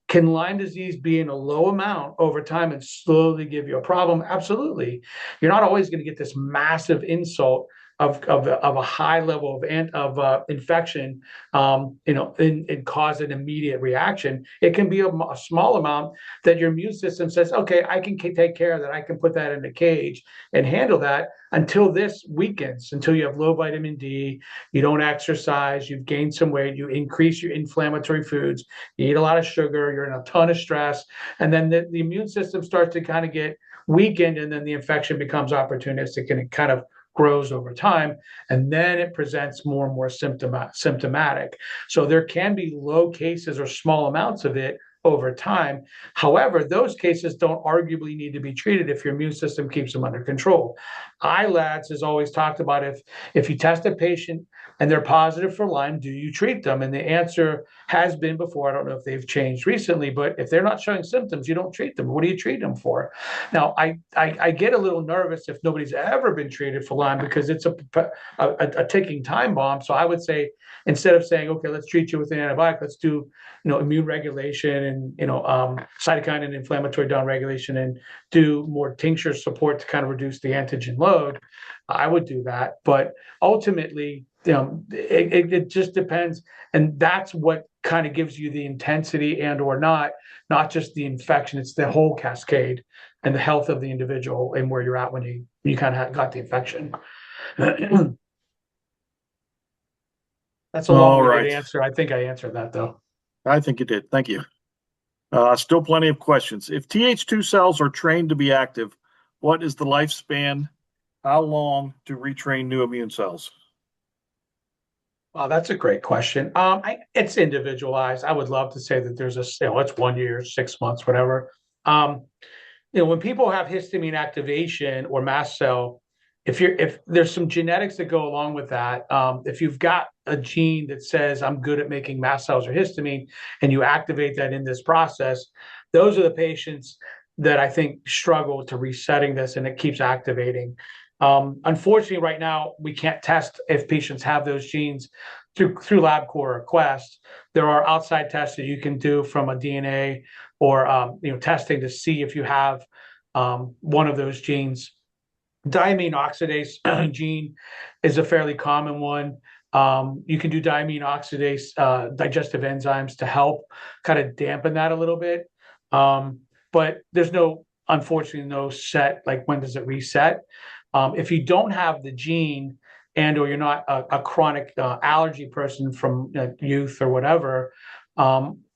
Can Lyme disease be in a low amount over time and slowly give you a problem? Absolutely. You're not always going to get this massive insult of a high level of infection, and cause an immediate reaction. It can be a small amount that your immune system says, okay, I can take care of that. I can put that in a cage and handle that until this weakens, until you have low vitamin D, you don't exercise, you've gained some weight, you increase your inflammatory foods, you eat a lot of sugar, you're in a ton of stress, and then the immune system starts to kind of get weakened, and then the infection becomes opportunistic and it kind of grows over time, and then it presents more and more symptomatic. So there can be low cases or small amounts of it over time. However, those cases don't arguably need to be treated if your immune system keeps them under control. ILADS is always talked about if you test a patient and they're positive for Lyme, do you treat them? And the answer has been before, I don't know if they've changed recently, but if they're not showing symptoms, you don't treat them. What do you treat them for? Now, I get a little nervous if nobody's ever been treated for Lyme because it's a ticking time bomb. So I would say, instead of saying, okay, let's treat you with an antibiotic, let's do immune regulation and cytokine and inflammatory downregulation and do more tincture support to kind of reduce the antigen load. I would do that, but ultimately, it just depends, and that's what kind of gives you the intensity and or not just the infection. It's the whole cascade and the health of the individual and where you're at when you kind of got the infection. That's a long-winded answer. I think I answered that though. I think you did. Thank you. Still plenty of questions. If Th2 cells are trained to be active, what is the lifespan? How long to retrain new immune cells? Wow, that's a great question. It's individualized. I would love to say that there's it's 1 year, 6 months, whatever. When people have histamine activation or mast cell, if there's some genetics that go along with that, if you've got a gene that says I'm good at making mast cells or histamine, and you activate that in this process, those are the patients that I think struggle to resetting this, and it keeps activating. Unfortunately, right now we can't test if patients have those genes through LabCorp or Quest. There are outside tests that you can do from a DNA or testing to see if you have one of those genes. Diamine oxidase gene is a fairly common one. You can do diamine oxidase digestive enzymes to help kind of dampen that a little bit. But there's unfortunately, no set, like when does it reset? If you don't have the gene and or you're not a chronic allergy person from youth or whatever,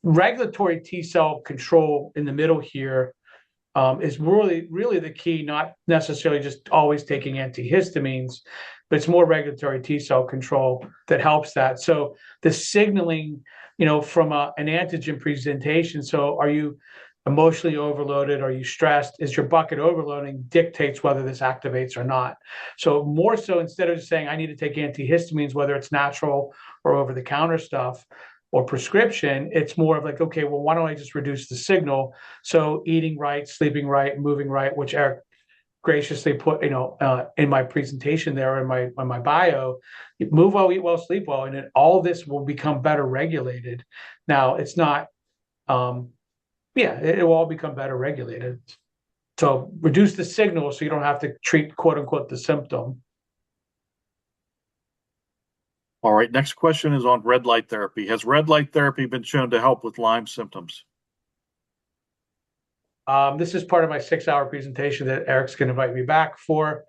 regulatory T cell control in the middle here is really the key, not necessarily just always taking antihistamines, but it's more regulatory T cell control that helps that. So the signaling, from an antigen presentation. So are you emotionally overloaded? Are you stressed? Is your bucket overloading dictates whether this activates or not. So more so, instead of just saying I need to take antihistamines, whether it's natural or over the counter stuff, or prescription. It's more of like, okay, well, why don't I just reduce the signal? So eating right, sleeping right, moving right, which Eric graciously put, in my presentation there, in my bio, move well, eat well, sleep well, and then all this will become better regulated. Now, it's not, it will all become better regulated. So reduce the signal so you don't have to treat, quote unquote, the symptom. All right, next question is on red light therapy. Has red light therapy been shown to help with Lyme symptoms? This is part of my 6-hour presentation that Eric's going to invite me back for.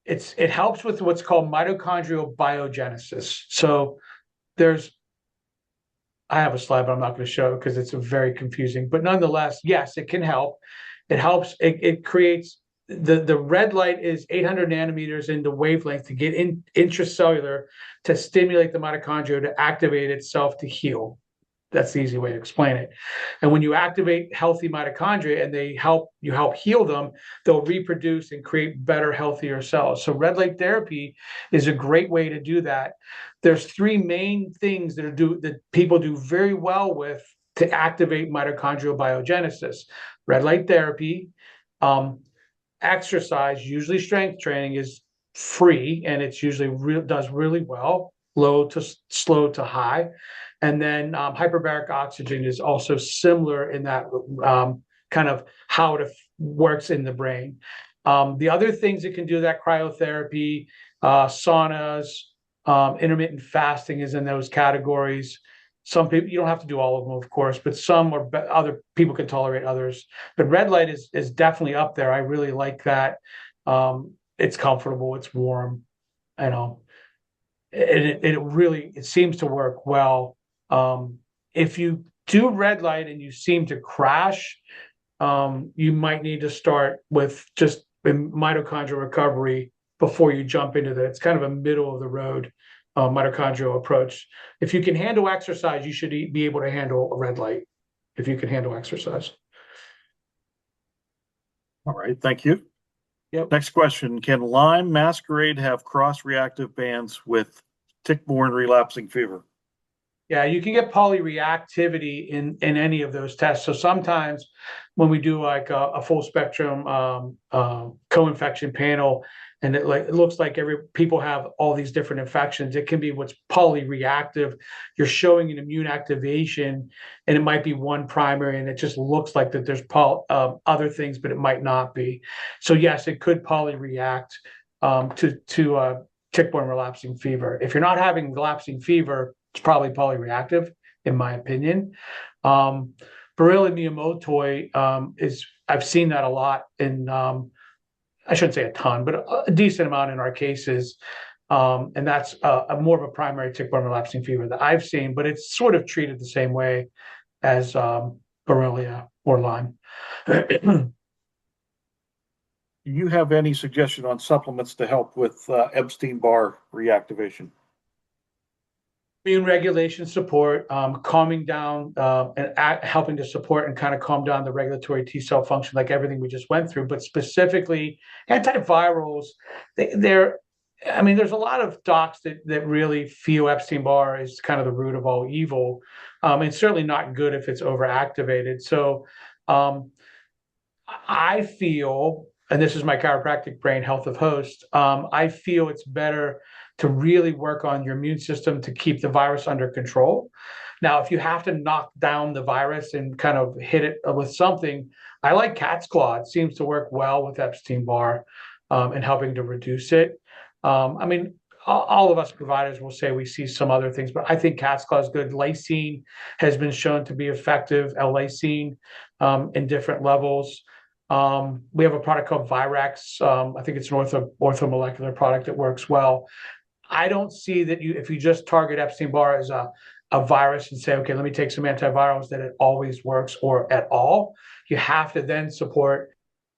It helps with what's called mitochondrial biogenesis. So I have a slide, but I'm not going to show it because it's very confusing. But nonetheless, yes, it can help. It helps. It creates the red light is 800 nanometers in the wavelength to get intracellular to stimulate the mitochondria to activate itself to heal. That's the easy way to explain it. And when you activate healthy mitochondria and you help heal them, they'll reproduce and create better, healthier cells. So red light therapy is a great way to do that. There's 3 main things that people do very well with to activate mitochondrial biogenesis: red light therapy, exercise, usually strength training, is free and it's usually does really well, low to slow to high. And then hyperbaric oxygen is also similar in that kind of how it works in the brain. The other things it can do, that cryotherapy, saunas, intermittent fasting is in those categories. Some people, you don't have to do all of them, of course, but some or other people can tolerate others. But red light is definitely up there. I really like that. It's comfortable, it's warm, it seems to work well. If you do red light and you seem to crash, you might need to start with just mitochondrial recovery before you jump into that. It's kind of a middle of the road mitochondrial approach. If you can handle exercise, you should be able to handle a red light if you can handle exercise. All right, thank you. Yep. Next question. Can Lyme masquerade have cross-reactive bands with tick-borne relapsing fever? Yeah, you can get polyreactivity in any of those tests. So sometimes when we do like a full spectrum co-infection panel, and it looks like people have all these different infections, it can be what's polyreactive. You're showing an immune activation, and it might be one primary, and it just looks like that there's other things, but it might not be. So yes, it could polyreact to tick-borne relapsing fever. If you're not having relapsing fever, it's probably polyreactive, in my opinion. Borrelia miyamotoi I've seen that a lot in, I shouldn't say a ton, but a decent amount in our cases. And that's more of a primary tick-borne relapsing fever that I've seen, but it's sort of treated the same way as Borrelia or Lyme. Do you have any suggestion on supplements to help with Epstein-Barr reactivation? Immune regulation support, calming down and helping to support and kind of calm down the regulatory T cell function, like everything we just went through. But specifically, antivirals, there's a lot of docs that really feel Epstein-Barr is kind of the root of all evil. It's certainly not good if it's overactivated. So I feel, and this is my chiropractic brain, health of host, I feel it's better to really work on your immune system to keep the virus under control. Now, if you have to knock down the virus and kind of hit it with something, I like cat's claw. It seems to work well with Epstein-Barr and helping to reduce it. All of us providers will say we see some other things, but I think cat's claw is good. Lysine has been shown to be effective, L-lysine in different levels. We have a product called Virax. I think it's an orthomolecular product that works well. I don't see that if you just target Epstein-Barr as a virus and say, okay, let me take some antivirals, that it always works or at all. You have to then support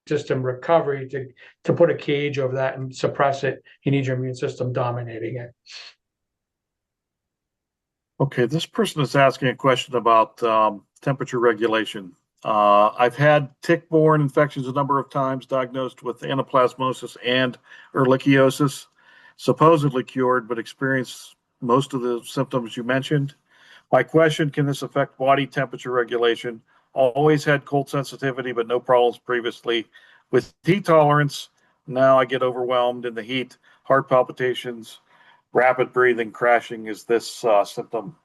system recovery to put a cage over that and suppress it. You need your immune system dominating it. Okay, this person is asking a question about temperature regulation. I've had tick-borne infections a number of times, diagnosed with anaplasmosis and ehrlichiosis, supposedly cured, but experienced most of the symptoms you mentioned. My question, can this affect body temperature regulation? Always had cold sensitivity, but no problems previously. With heat tolerance, now I get overwhelmed in the heat, heart palpitations, rapid breathing, crashing. Is this symptom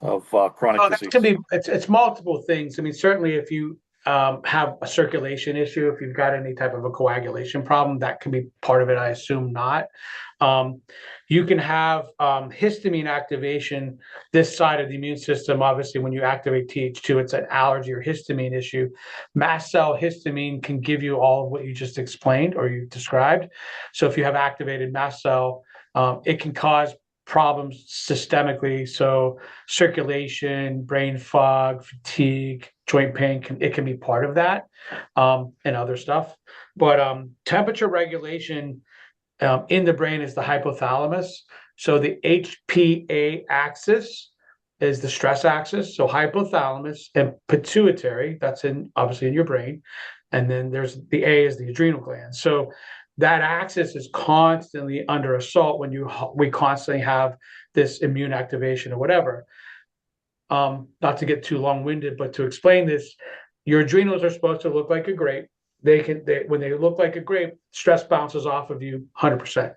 of chronic Oh, that can disease? be, it's multiple things. I mean, certainly if you have a circulation issue, if you've got any type of a coagulation problem, that can be part of it. I assume not. Um, you can have histamine activation this side of the immune system. Obviously, when you activate Th2, it's an allergy or histamine issue. Mast cell histamine can give you all of what you just explained or you described. So if you have activated mast cell, it can cause problems systemically. So circulation, brain fog, fatigue, joint pain, it can be part of that, and other stuff. But temperature regulation in the brain is the hypothalamus. So the HPA axis is the stress axis. So hypothalamus and pituitary, that's in obviously in your brain. And then there's the A is the adrenal gland. So that axis is constantly under assault when we constantly have this immune activation or whatever. Not to get too long-winded, but to explain this, your adrenals are supposed to look like a grape. When they look like a grape, stress bounces off of you 100%.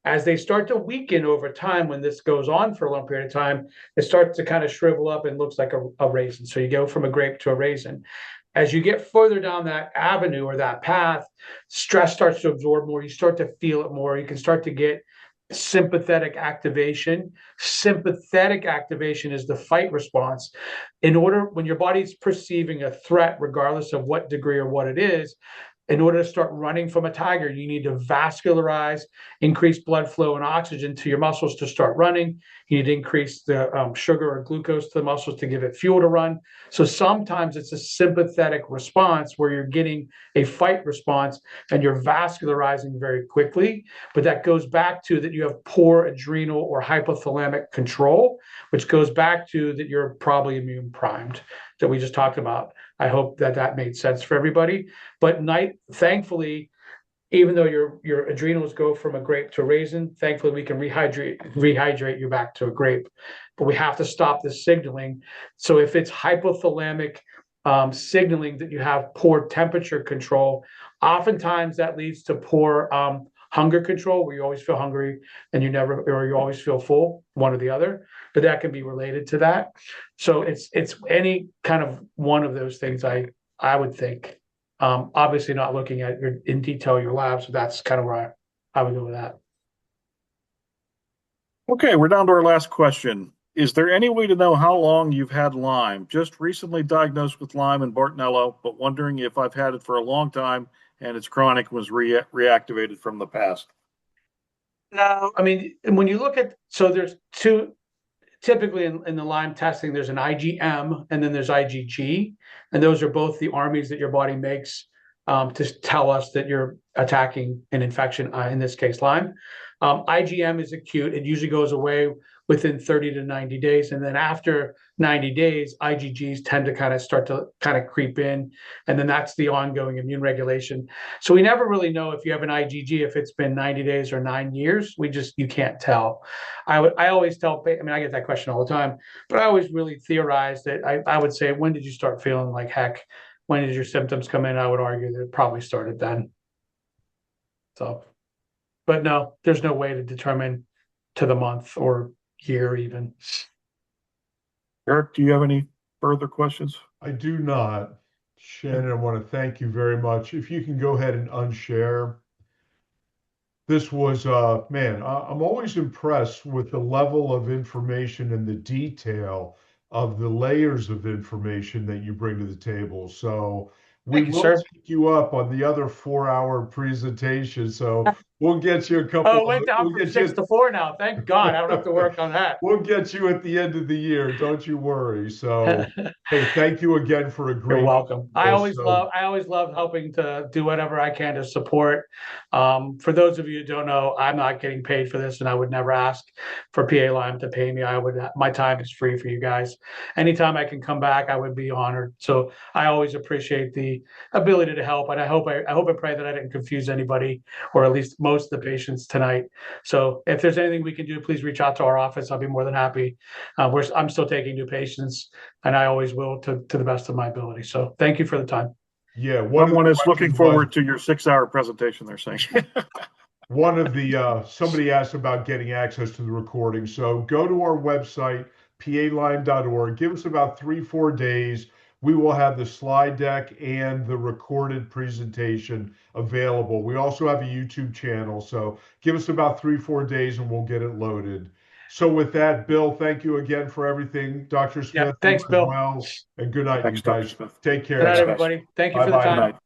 As they start to weaken over time, when this goes on for a long period of time, it starts to kind of shrivel up and looks like a raisin. So you go from a grape to a raisin. As you get further down that avenue or that path, stress starts to absorb more. You start to feel it more. You can start to get sympathetic activation. Sympathetic activation is the fight response. When your body's perceiving a threat, regardless of what degree or what it is, in order to start running from a tiger, you need to vascularize, increase blood flow and oxygen to your muscles to start running. You need to increase the sugar or glucose to the muscles to give it fuel to run. So sometimes it's a sympathetic response where you're getting a fight response and you're vascularizing very quickly. But that goes back to that you have poor adrenal or hypothalamic control, which goes back to that you're probably immune primed that we just talked about. I hope that made sense for everybody. But thankfully, even though your adrenals go from a grape to a raisin, thankfully we can rehydrate you back to a grape. But we have to stop the signaling. So if it's hypothalamic signaling that you have poor temperature control, oftentimes that leads to poor hunger control, where you always feel hungry and you always feel full, one or the other. But that can be related to that. So it's any kind of one of those things. I would think. Obviously, not looking at in detail your labs, so that's kind of where I would go with that. Okay, we're down to our last question. Is there any way to know how long you've had Lyme? Just recently diagnosed with Lyme and Bartonella, but wondering if I've had it for a long time and it's chronic, was reactivated from the past. No, I mean, when you look at, so there's two, typically in the Lyme testing, there's an IgM and then there's IgG, and those are both the armies that your body makes to tell us that you're attacking an infection, in this case, Lyme. IgM is acute. It usually goes away within 30 to 90 days. And then after 90 days, IgGs tend to start to creep in. And then that's the ongoing immune regulation. So we never really know if you have an IgG, if it's been 90 days or 9 years. You can't tell. I always tell, I mean, I get that question all the time, but I always really theorize that I would say, when did you start feeling like heck? When did your symptoms come in? I would argue that it probably started then. So, but no, there's no way to determine to the month or year even. Eric, do you have any further questions? I do not. Shannon, I want to thank you very much. If you can go ahead and unshare. This was, man, I'm always impressed with the level of information and the detail of the layers of information that you bring to the table. So we Thank you, will sir. take you up on the other 4 hour presentation. So we'll get you a couple Oh, it of, went down we'll from get 6 to 4 now. Thank God. I don't have to work on that. we'll get you at the end of the year. Don't you worry. So, hey, thank you again for You're agreeing welcome. to this. So, I always love helping to do whatever I can to support. For those of you who don't know, I'm not getting paid for this, and I would never ask for PA Lyme to pay me. My time is free for you guys. Anytime I can come back, I would be honored. So I always appreciate the ability to help, and I hope and pray that I didn't confuse anybody, or at least most most of the patients tonight. So if there's anything we can do, please reach out to our office. I'll be more than happy. I'm still taking new patients, and I always will to the best of my ability. So thank you for the time. Yeah, Someone is looking forward to your 6-hour presentation, they're saying. Somebody asked about getting access to the recording. So go to our website, palyme.org. Give us about 3-4 days. We will have the slide deck and the recorded presentation available. We also have a YouTube channel. So give us about 3-4 days and we'll get it loaded. So with that, Bill, thank you again for everything. Dr. Yeah, Smith, you thanks, as Bill. well. And good night, you Thanks, Dr. guys. Smith. Take care. Good night, Thanks, guys. everybody. Thank you for the Bye-bye. time. Good night.